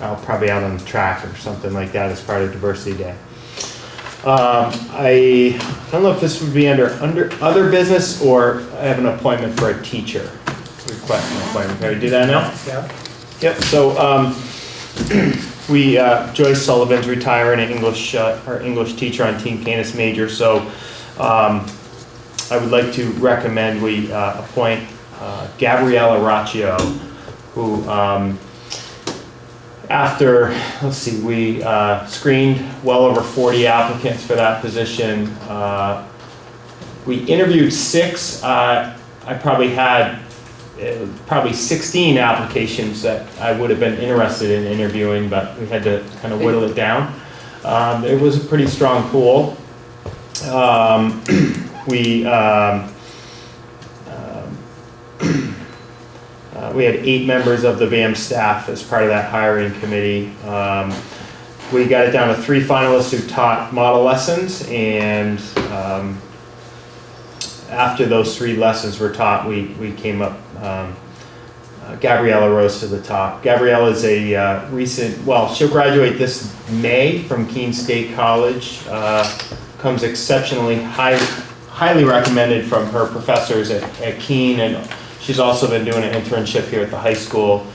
out, probably out on the track or something like that as part of Diversity Day. I don't know if this would be under other business, or I have an appointment for a teacher. Request an appointment. Can we do that now? Yeah. Yep. So Joyce Sullivan's retiring, an our English teacher on Team Canis Major. So I would like to recommend we appoint Gabriella Raccio, who after, let's see, we screened well over 40 applicants for that position. We interviewed 6. I probably had 16 applications that I would have been interested in interviewing, but we had to kind of whittle it down. It was a pretty strong pool. We had 8 members of the BAM staff as part of that hiring committee. We got it down to 3 finalists who taught model lessons, and after those 3 lessons were taught, we came up, Gabriella rose to the top. Gabriella is a she'll graduate this May from Keene State College. Comes exceptionally highly recommended from her professors at Keene, and she's also been doing an internship here at the high school.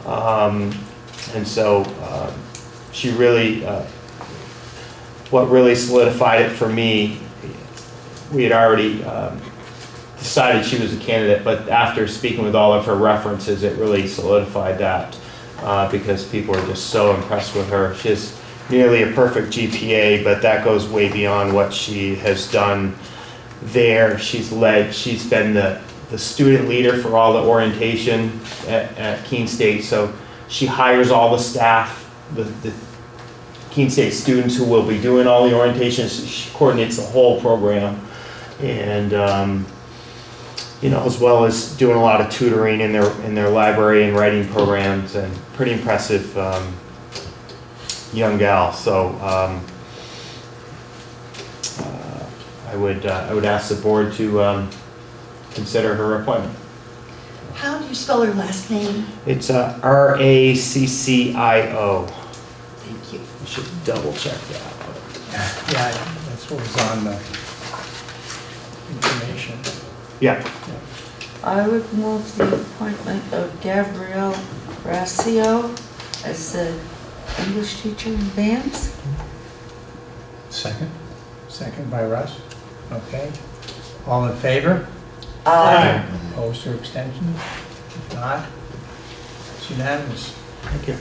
And so she really, what really solidified it for me, we had already decided she was a candidate, but after speaking with all of her references, it really solidified that because people were just so impressed with her. She has nearly a perfect GPA, but that goes way beyond what she has done there. She's been the student leader for all the orientation at Keene State, so she hires all the staff, the Keene State students who will be doing all the orientations. She coordinates the whole program, and as well as doing a lot of tutoring in their library and writing programs, and pretty impressive young gal. So I would ask the board to consider her appointment. How do you spell her last name? It's Raccio. Thank you. I should double check that. Yeah, that's what was on the information. Yeah. I would move the appointment of Gabrielle Raccio as the English teacher in BAMS. Second? Second by Russ. Okay. All in favor? Aye. Opposed or abstentions? If not, it's unanimous. Thank you.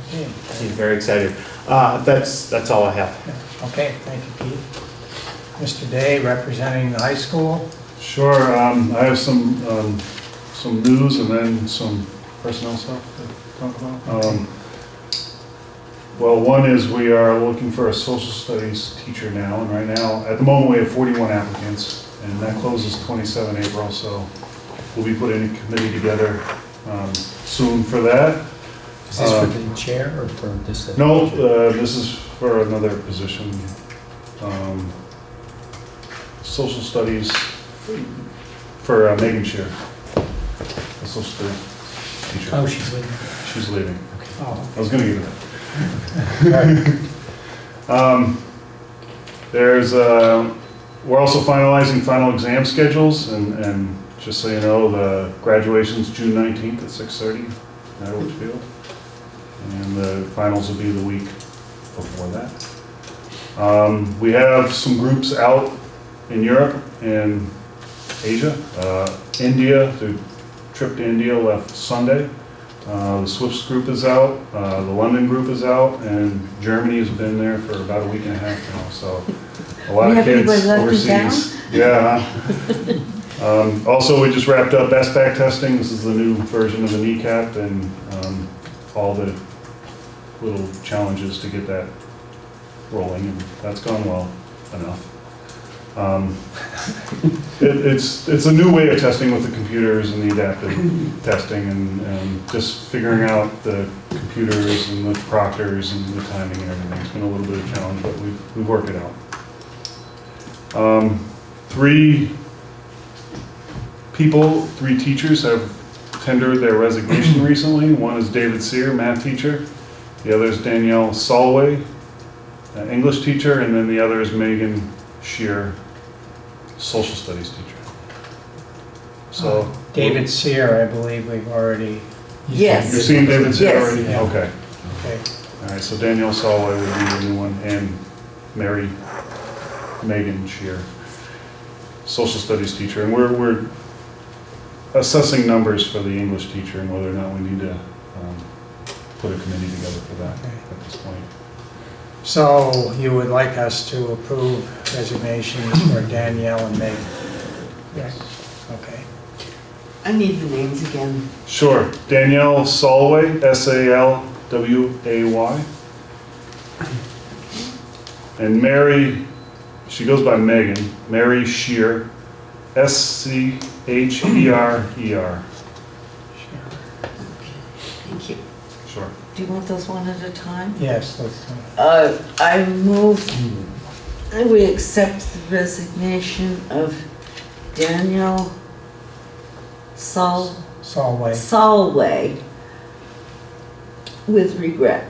Okay. She's very excited. That's all I have. Okay, thank you, Pete. Mr. Day, representing the high school. Sure, I have some news and then some personnel stuff to talk about. Well, one is we are looking for a social studies teacher now, and right now, at the moment, we have 41 applicants, and that closes 27 April, so we'll be putting a committee together soon for that. Is this for the chair or for this? No, this is for another position. Social studies for Megan Shear, a social studies teacher. Oh, she's leaving. She's leaving. Okay. Oh, I was going to give it we're also finalizing final exam schedules, and just so you know, the graduation's June 19th at 6:30 at Litchfield, and the finals will be the week before that. We have some groups out in Europe and Asia. India, the trip to India left Sunday. The Swifts group is out, the London group is out, and Germany has been there for about a week and a half now, so a lot of kids overseas. Yeah. Also, we just wrapped up SBAC testing. This is the new version of the kneecap, and all the little challenges to get that rolling, and that's gone well enough. It's a new way of testing with the computers and the adaptive testing and just figuring out the computers and the proctors and the timing and everything. It's been a little bit of a challenge, but we've worked it out. 3 teachers have tendered their resignation recently. One is David Sear, math teacher. The other is Danielle Solway, English teacher, and then the other is Megan Shear, social studies teacher. So David Sear, I believe we've already. Yes. You've seen David Sear Yes. already? Yeah. Okay. Okay. All right, so Danielle Solway would be the new one, and Megan Shear, social studies teacher. And we're assessing numbers for the English teacher and whether or not we need to put a committee together for that at this point. So you would like us to approve resignations for Danielle and Megan? Yes. Okay. I need the names again. Sure. Danielle Solway, Salway. And Mary, she goes by Megan, Mary Shear, Scherer. Thank you. Sure. Do you want those one at a time? Yes, let's, I move that we accept the resignation of Daniel Solway. Solway with regret.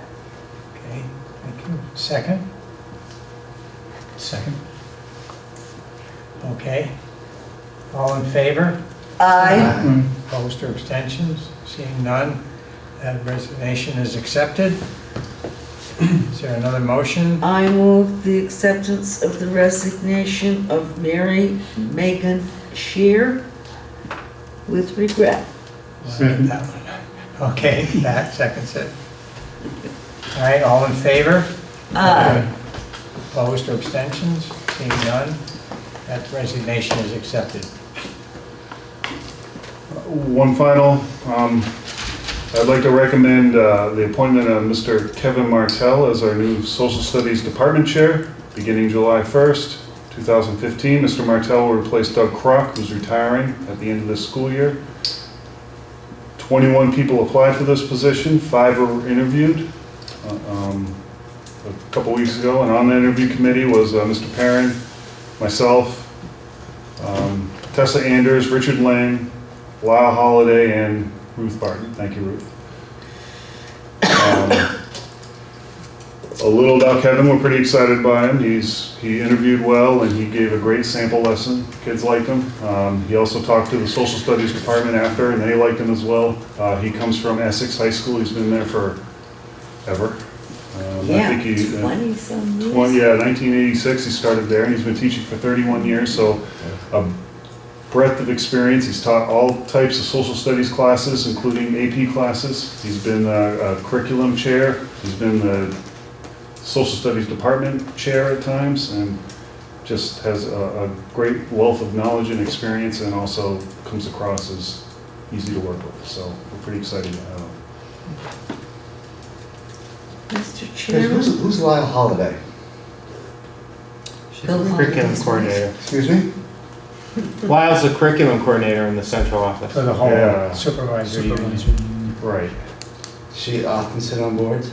Okay, thank you. Second? Second. Okay. All in favor? I Opposed or abstentions? Seeing none, that resignation is accepted. Is there another motion? move the acceptance of the resignation of Mary Megan Shear with regret. Second. That one. Okay, that seconds it. All right, all in favor? Aye. Opposed or abstentions? Seeing none, that resignation is accepted. One final, I'd like to recommend the appointment of Mr. Kevin Martell as our new Social Studies Department Chair, beginning July 1st, 2015. Mr. Martell will replace Doug Kroc, who's retiring at the end of this school year. 21 people applied for this position, 5 were interviewed a couple weeks ago, and on the interview committee was Mr. Perrin, myself, Tessa Anders, Richard Lang, Lyle Holiday, and Ruth Barton. Thank you, Ruth. A little about Kevin, we're pretty excited by him. He interviewed well and he gave a great sample lesson. Kids liked him. He also talked to the social studies department after and they liked him as well. He comes from Essex High School. He's been there forever. I think he, 20-some years. 1986 he started there and he's been teaching for 31 years. So a breadth of experience. He's taught all types of social studies classes, including AP classes. He's been a curriculum chair. He's been the social studies department chair at times and just has a great wealth of knowledge and experience and also comes across as easy to work with. So we're pretty excited to have him. Mr. Chairman? Who's Lyle Holiday? She's a curriculum coordinator. Excuse me? Lyle's the curriculum coordinator in the central office. For the whole Yeah. supervisory union. Right. She often sit on boards?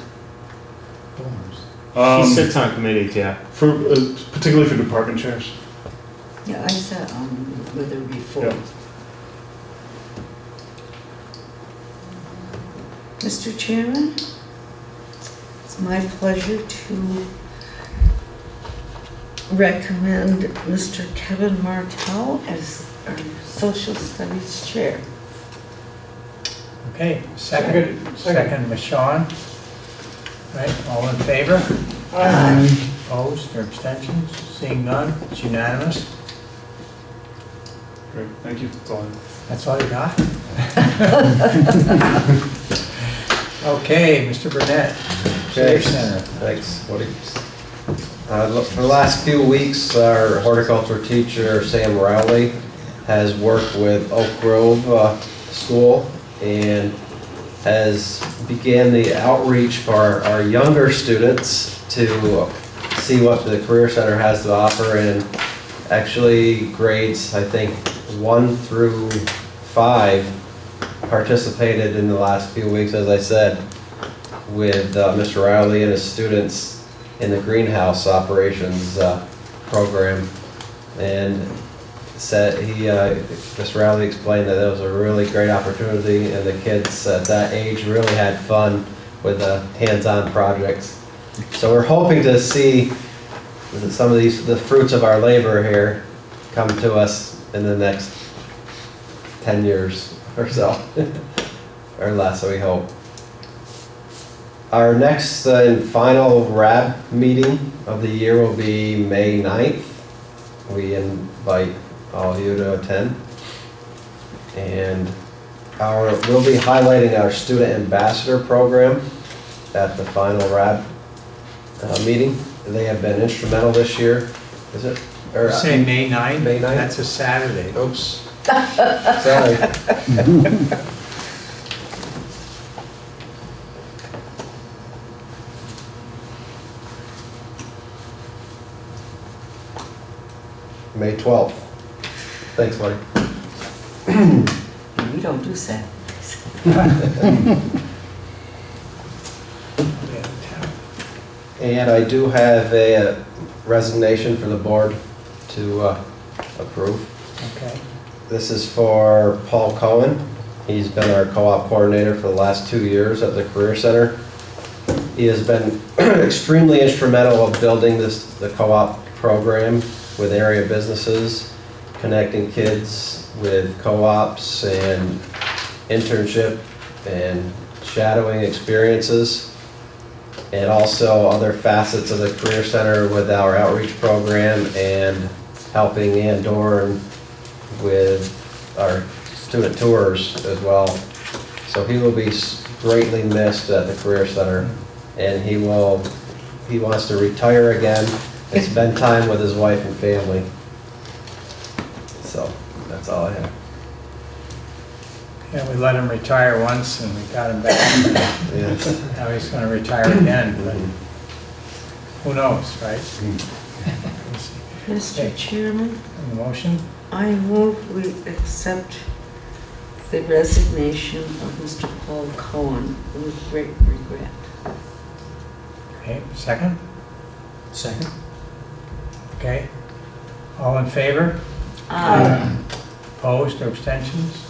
She sits on committees, yeah. For particularly for department chairs. Yeah, I sat with her before. Yeah. Mr. Chairman, it's my pleasure to recommend Mr. Kevin Martell as our social studies chair. Okay, second, Ms. Shawn. Right, all in favor? Aye. Opposed or abstentions? Seeing none, it's unanimous. Great, thank you. That's all I have. That's all you got? Okay, Mr. Burnett, Care Center. Thanks, Woody. For the last few weeks, our horticulture teacher, Sam Rowley, has worked with Oak Grove School and has began the outreach for our younger students to see what the Career Center has to offer and Actually, grades, I think, 1 through 5 participated in the last few weeks, as I said, with Mr. Riley and his students in the greenhouse operations program. And said Mr. Riley explained that it was a really great opportunity, and the kids at that age really had fun with the hands-on projects. So we're hoping to see some of the fruits of our labor here come to us in the next 10 years or so, or less, we hope. Our next and final RAB meeting of the year will be May 9th. We invite all of you to attend. And we'll be highlighting our student ambassador program at the final RAB meeting. They have been instrumental this year. Is it? Or, Say May 9th? May 9th? That's a Saturday. Oops. Sorry. May 12th. Thanks, buddy. We don't do Saturdays. And I do have a resignation for the board to approve. Okay. This is for Paul Cohen. He's been our co-op coordinator for the last 2 years at the Career Center. He has been extremely instrumental of building the co-op program with area businesses, connecting kids with co-ops and internship and shadowing experiences, and also other facets of the Career Center with our outreach program and helping Ann Doran with our student tours as well. So he will be greatly missed at the Career Center, and he wants to retire again and spend time with his wife and family. So that's all I have. Yeah, we let him retire once and we got him back. Yes. Now he's going to retire again, but who knows, right? Mr. Chairman, Any motion? I move we accept the resignation of Mr. Paul Cohen with great regret. Okay, second? Second? Okay. All in favor? Aye. Opposed or abstentions?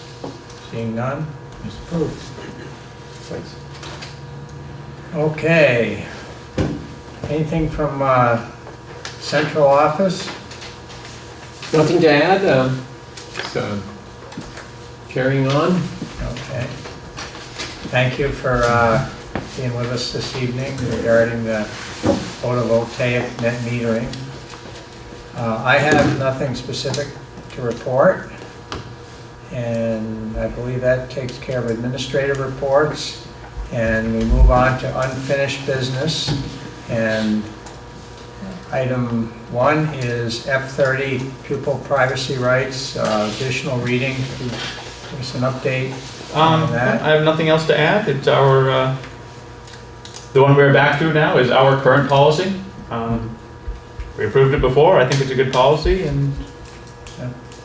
Seeing none, it's approved. Thanks. Okay. Anything from central office? Nothing to add, so carrying on. Okay. Thank you for being with us this evening regarding the photovoltaic net metering. I have nothing specific to report, and I believe that takes care of administrative reports. And we move on to unfinished business. And item 1 is F30 pupil privacy rights, additional reading. Give us an update on that. I have nothing else to add. It's our, the one we're back to now is our current policy. We approved it before. I think it's a good policy, and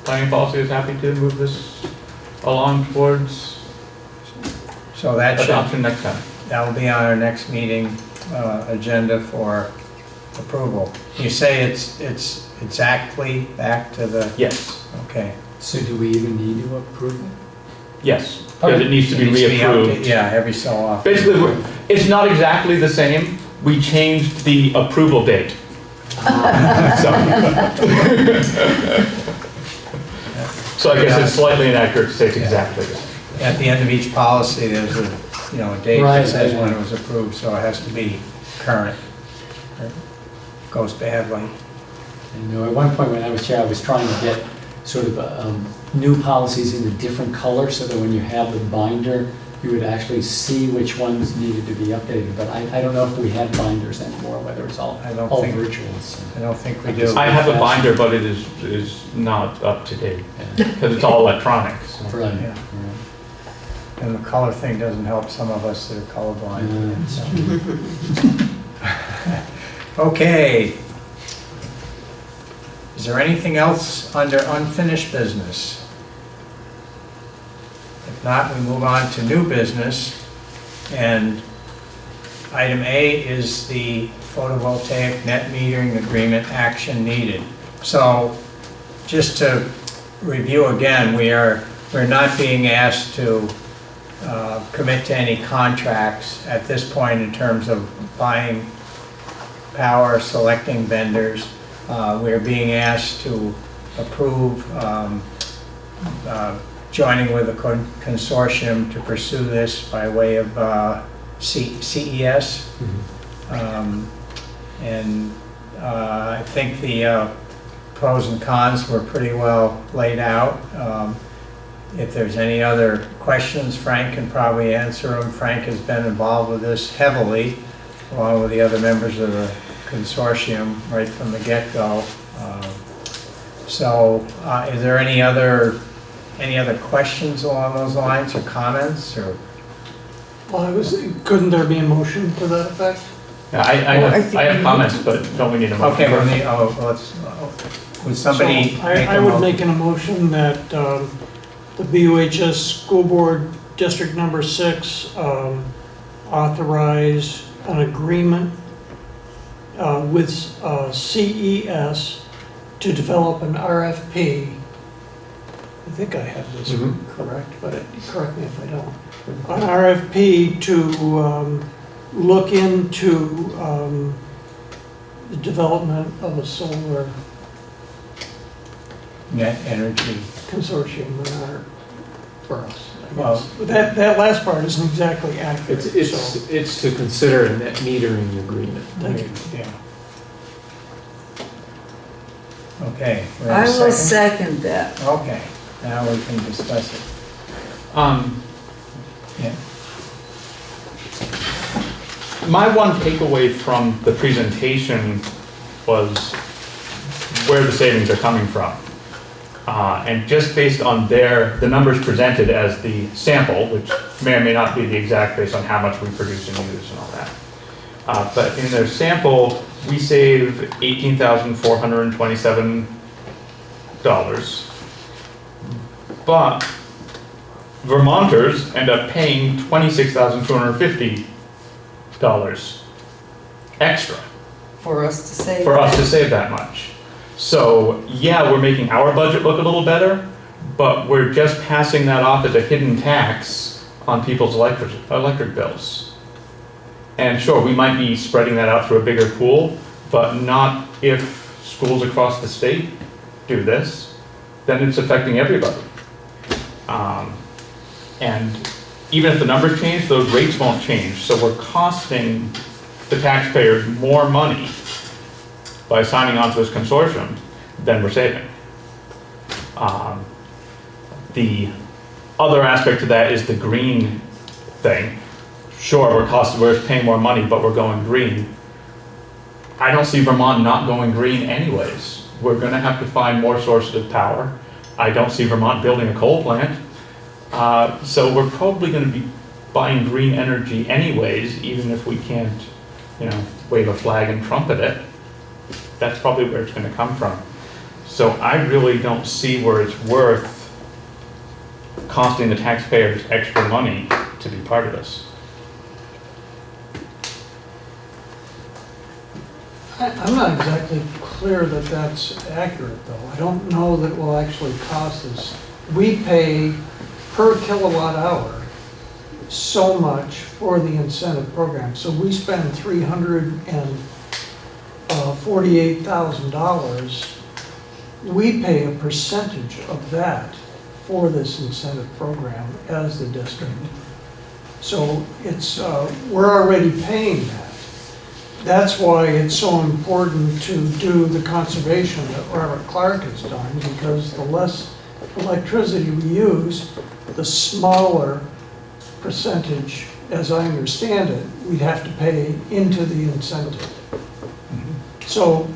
planning policy is happy to move this along towards So that adoption next time. that will be on our next meeting agenda for approval. You say it's exactly back to the, Yes. okay. So do we even need to approve it? Yes, because it needs to be It needs reapproved. Yeah, every so often. Basically, it's not exactly the same. We changed the approval date. So I guess it's slightly inaccurate to say it's exactly the same. At the end of each policy, there's a date Right, that says right, when right. it was approved, so it has to be current. Or it goes badly. And at one point when I was chair, I was trying to get sort of new policies in a different color so that when you have the binder, you would actually see which ones needed to be updated. But I don't know if we have binders anymore, whether it's all I don't think- virtual. So. I don't think we do. I have a binder, but it is not up to date because it's all electronic. So. Right. Yeah. And the color thing doesn't help some of us that are colorblind. Okay. Is there anything else under unfinished business? If not, we move on to new business. And item A is the photovoltaic net metering agreement action needed. So just to review again, we're not being asked to commit to any contracts at this point in terms of buying power, selecting vendors. We're being asked to approve joining with a consortium to pursue this by way of CES. And I think the pros and cons were pretty well laid out. If there's any other questions, Frank can probably answer them. Frank has been involved with this heavily, along with the other members of the consortium right from the get-go. So is there any other questions along those lines or comments? Or Well, couldn't there be a motion to that effect? Yeah, I have comments, but don't we need a motion? okay, would somebody So I would make an emotion that the BUHS School Board District Number 6 authorize an agreement with CES to develop an RFP. I think I have this correct, but correct me if I don't. An RFP to look into the development of a solar net energy consortium for us. Well, that last part isn't exactly accurate. It's to consider a net metering agreement. Thank you. Yeah. Okay. we I have a will second? second that. Okay, now we can discuss it. Yeah. My one takeaway from the presentation was where the savings are coming from. And just based on the numbers presented as the sample, which may or may not be the exact based on how much we produce and use and all that. But in their sample, we save $18,427. But Vermonters end up paying $26,250 extra For us to say for us that. to save that much. So yeah, we're making our budget look a little better, but we're just passing that off as a hidden tax on people's electric bills. And sure, we might be spreading that out through a bigger pool, but not if schools across the state do this, then it's affecting everybody. And even if the numbers change, those rates won't change. So we're costing the taxpayers more money by signing on to this consortium than we're saving. The other aspect of that is the green thing. Sure, we're paying more money, but we're going green. I don't see Vermont not going green anyways. We're gonna have to find more sources of power. I don't see Vermont building a coal plant. So we're probably gonna be buying green energy anyways, even if we can't, wave a flag and trumpet it. That's probably where it's gonna come from. So I really don't see where it's worth costing the taxpayers extra money to be part of this. I'm not exactly clear that that's accurate, though. I don't know that it will actually cost us. We pay per kilowatt hour so much for the incentive program. So we spend $348,000. We pay a percentage of that for this incentive program as the district. So it's we're already paying that. That's why it's so important to do the conservation that Robert Clark has done, because the less electricity we use, the smaller percentage, as I understand it, we'd have to pay into the incentive. So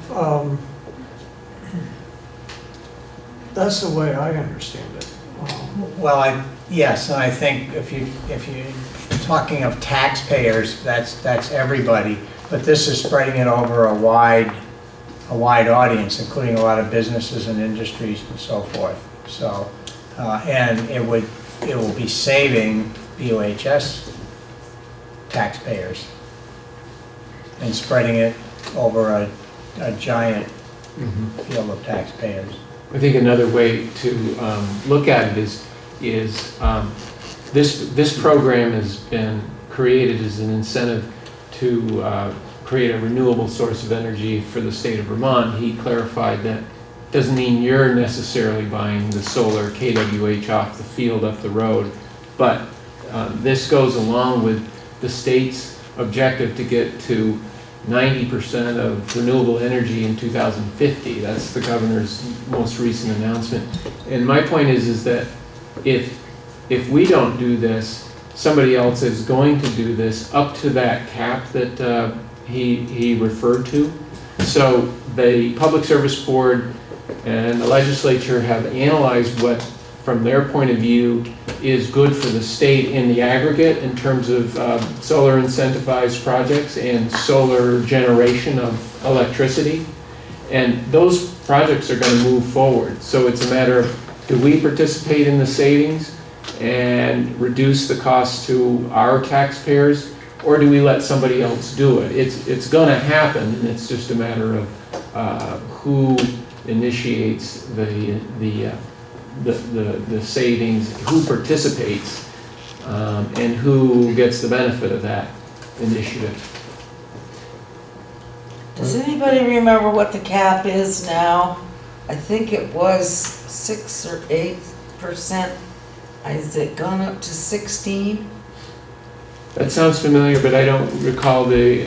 that's the way I understand it. Well, yes, and I think if you're talking of taxpayers, that's everybody. But this is spreading it over a wide a wide audience, including a lot of businesses and industries and so forth. So, and it will be saving BUHS taxpayers and spreading it over a giant field of taxpayers. I think another way to look at it is this program has been created as an incentive to create a renewable source of energy for the state of Vermont. He clarified that doesn't mean you're necessarily buying the solar KWH off the field up the road, but this goes along with the state's objective to get to 90% of renewable energy in 2050. That's the governor's most recent announcement. And my point is that if we don't do this, somebody else is going to do this up to that cap that he referred to. So the Public Service Board and the legislature have analyzed what, from their point of view, is good for the state in the aggregate in terms of solar incentivized projects and solar generation of electricity. And those projects are going to move forward. So it's a matter of, do we participate in the savings and reduce the cost to our taxpayers, or do we let somebody else do it? It's going to happen, and it's just a matter of who initiates the savings, who participates, and who gets the benefit of that initiative. Does anybody remember what the cap is now? I think it was 6 or 8%. Has it gone up to 16? That sounds familiar, but I don't recall the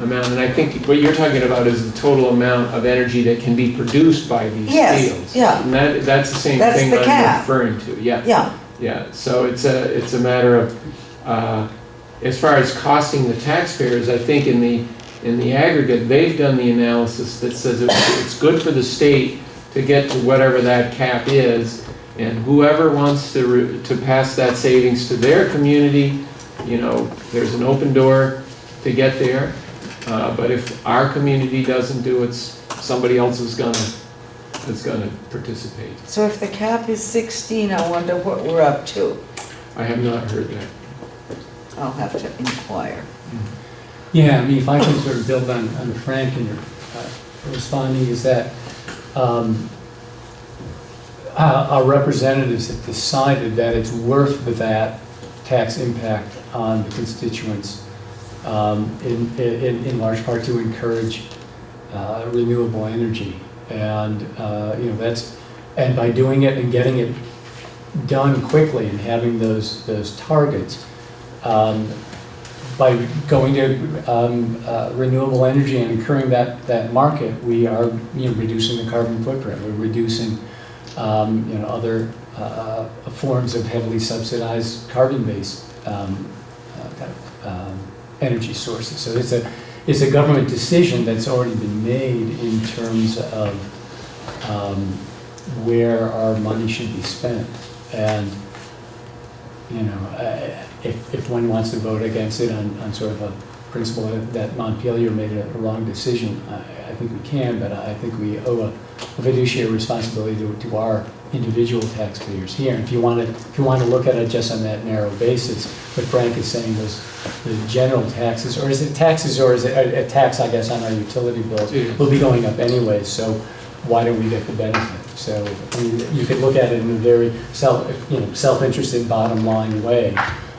amount. And I think what you're talking about is the total amount of energy that can be produced by these fields. Yeah. And that's the same That's thing the I'm cap. referring to. Yeah. Yeah. Yeah. So it's a matter of as far as costing the taxpayers. I think in the aggregate, they've done the analysis that says it's good for the state to get to whatever that cap is, and whoever wants to pass that savings to their community, you know, there's an open door to get there. But if our community doesn't do it, somebody else is gonna participate. So if the cap is 16, I wonder what we're up to. I have not heard that. I'll have to inquire. Yeah, I mean, if I can sort of build on Frank and your responding, is that our representatives have decided that it's worth that tax impact on the constituents, in large part to encourage renewable energy. And you know, and by doing it and getting it done quickly and having those targets, by going to renewable energy and incurring that market, we are, you know, reducing the carbon footprint. We're reducing you know, other forms of heavily subsidized carbon-based energy sources. So it's a government decision that's already been made in terms of where our money should be spent. And you know, if one wants to vote against it on sort of a principle that Montpelier made a wrong decision, I think we can, but I think we owe a fiduciary responsibility to our individual taxpayers here. And if you want to look at it just on that narrow basis, what Frank is saying was the general taxes, or is it taxes, or is it a tax, I guess, on our utility bills, will be going up anyway, so why don't we get the benefit? So I mean, you could look at it in a very self-interested bottom line way,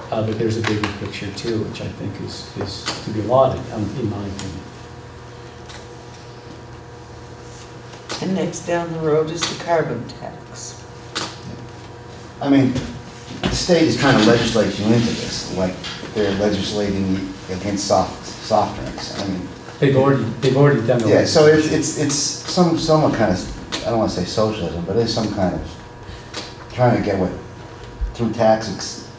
but there's a bigger picture too, which I think is to be lauded, in my opinion. And next down the road is the carbon tax. I mean, the state is trying to legislate you into this, like they're legislating against soft drinks. I mean, they've already done the yeah. So it's somewhat kind of, I don't want to say socialism, but it's some kind of trying to get through tax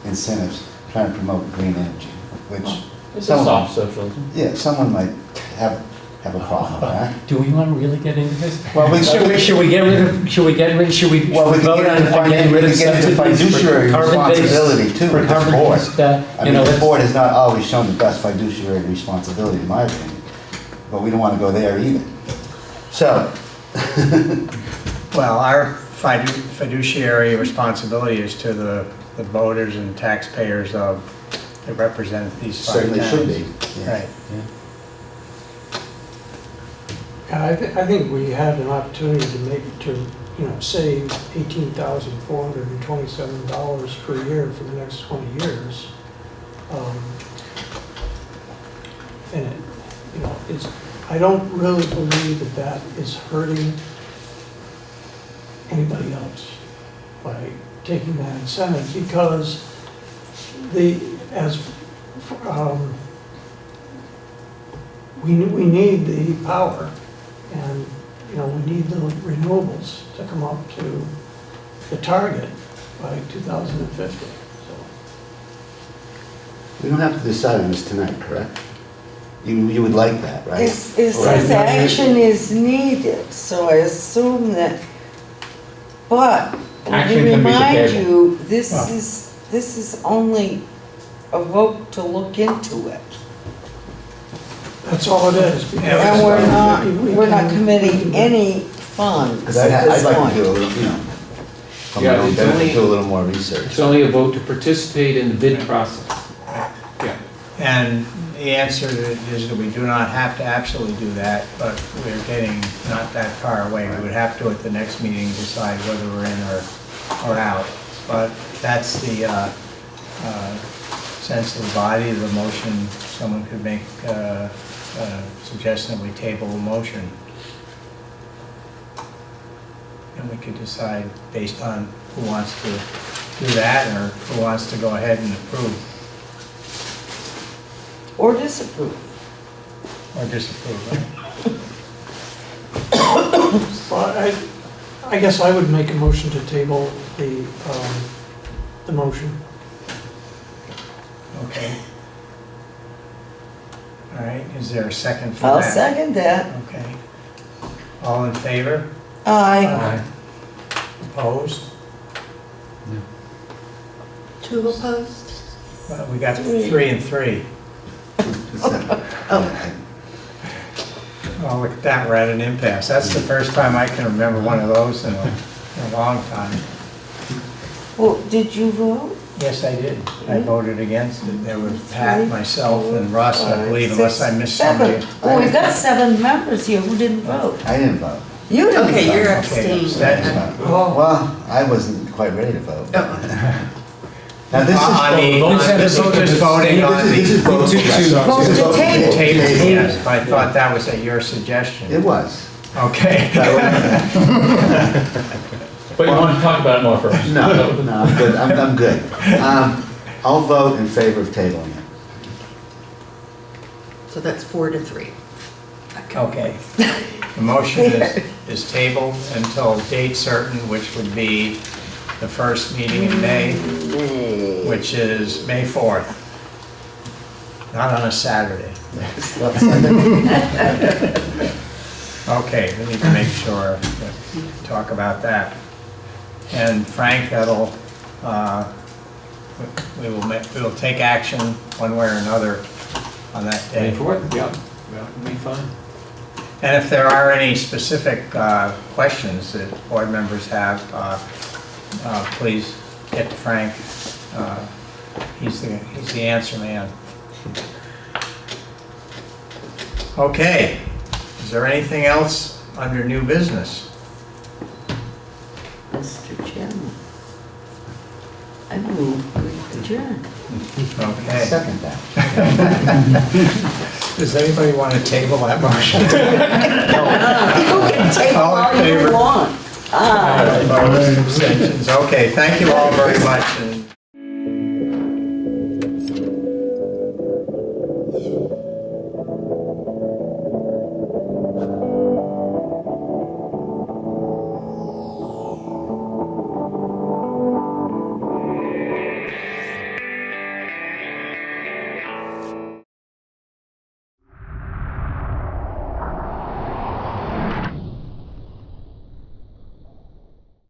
incentives, trying to promote green energy, which it's a soft socialism. Yeah, someone might have a problem with that. Do we want to really get into this? Well, should we vote on getting rid of fiduciary responsibility too with this board. I mean, the board has not always shown the best fiduciary responsibility, in my opinion, but we don't want to go there either. So, Well, our fiduciary responsibility is to the voters and taxpayers of, that represent these 5 towns. certainly should be. Yeah. Right. Yeah, I think we had an opportunity to save $18,427 per year for the next 20 years. And I don't really believe that is hurting anybody else by taking that incentive, because we need the power, and we need the renewables to come up to the target by 2050. So We don't have to decide on this tonight, correct? You would like that, right? It says action is needed, so I assume that, but let me Action can be remind debatable. you, this is only a vote to look into it. that's all it is. because And we're not can- committing any funds Because at I'd this like to point. do a little, from my Yeah, own it's benefit, only- do a little more research. It's only a vote to participate in the bid process. Yeah. And the answer is that we do not have to absolutely do that, but we're getting not that far away. We would have to, at the next meeting, decide whether we're in or out. But that's the sense of the body of the motion. Someone could make a suggestion that we table a motion. And we could decide based on who wants to do that or who wants to go ahead and approve Or disapprove. or disapprove, right? Well, I guess I would make a motion to table the motion. Okay. All right, is there a second for that? I'll second that. Okay. All in favor? Aye. Opposed? 2 opposed? Well, we got 3 and 3. Oh, look at that, we're at an impasse. That's the first time I can remember one of those in a long time. Well, did you vote? Yes, I did. I voted against it. There was Pat, myself, and Russ, I believe, unless I missed somebody. 7. Well, we've got 7 members here who didn't vote. I didn't vote. You didn't Okay, vote. you're Okay, abstaining. abstention. Well, I wasn't quite ready to vote. Now, this is. I mean, this is just voting on This is the vote Vote to table. table, yes. I thought that was at your suggestion. It was. Okay. But you want to talk about it more first? No, I'm good, I'm good. I'll vote in favor of tabling it. So that's 4 to 3. Okay. The motion is tabled until date certain, which would be the first meeting in May, which is May 4th. Not on a Saturday. Okay, we need to make sure that we talk about that. And Frank, we will take action one way or another on that day. May 4th, yeah, that would be fine. And if there are any specific questions that board members have, please get to Frank. He's the answer man. Okay, is there anything else under new business? Mr. Chairman, I move we adjourn. Okay. Second that. Does anybody want to table that motion? You can take All in all you favor? want. Aye. Opposed, abstentions. Okay, thank you all very much. And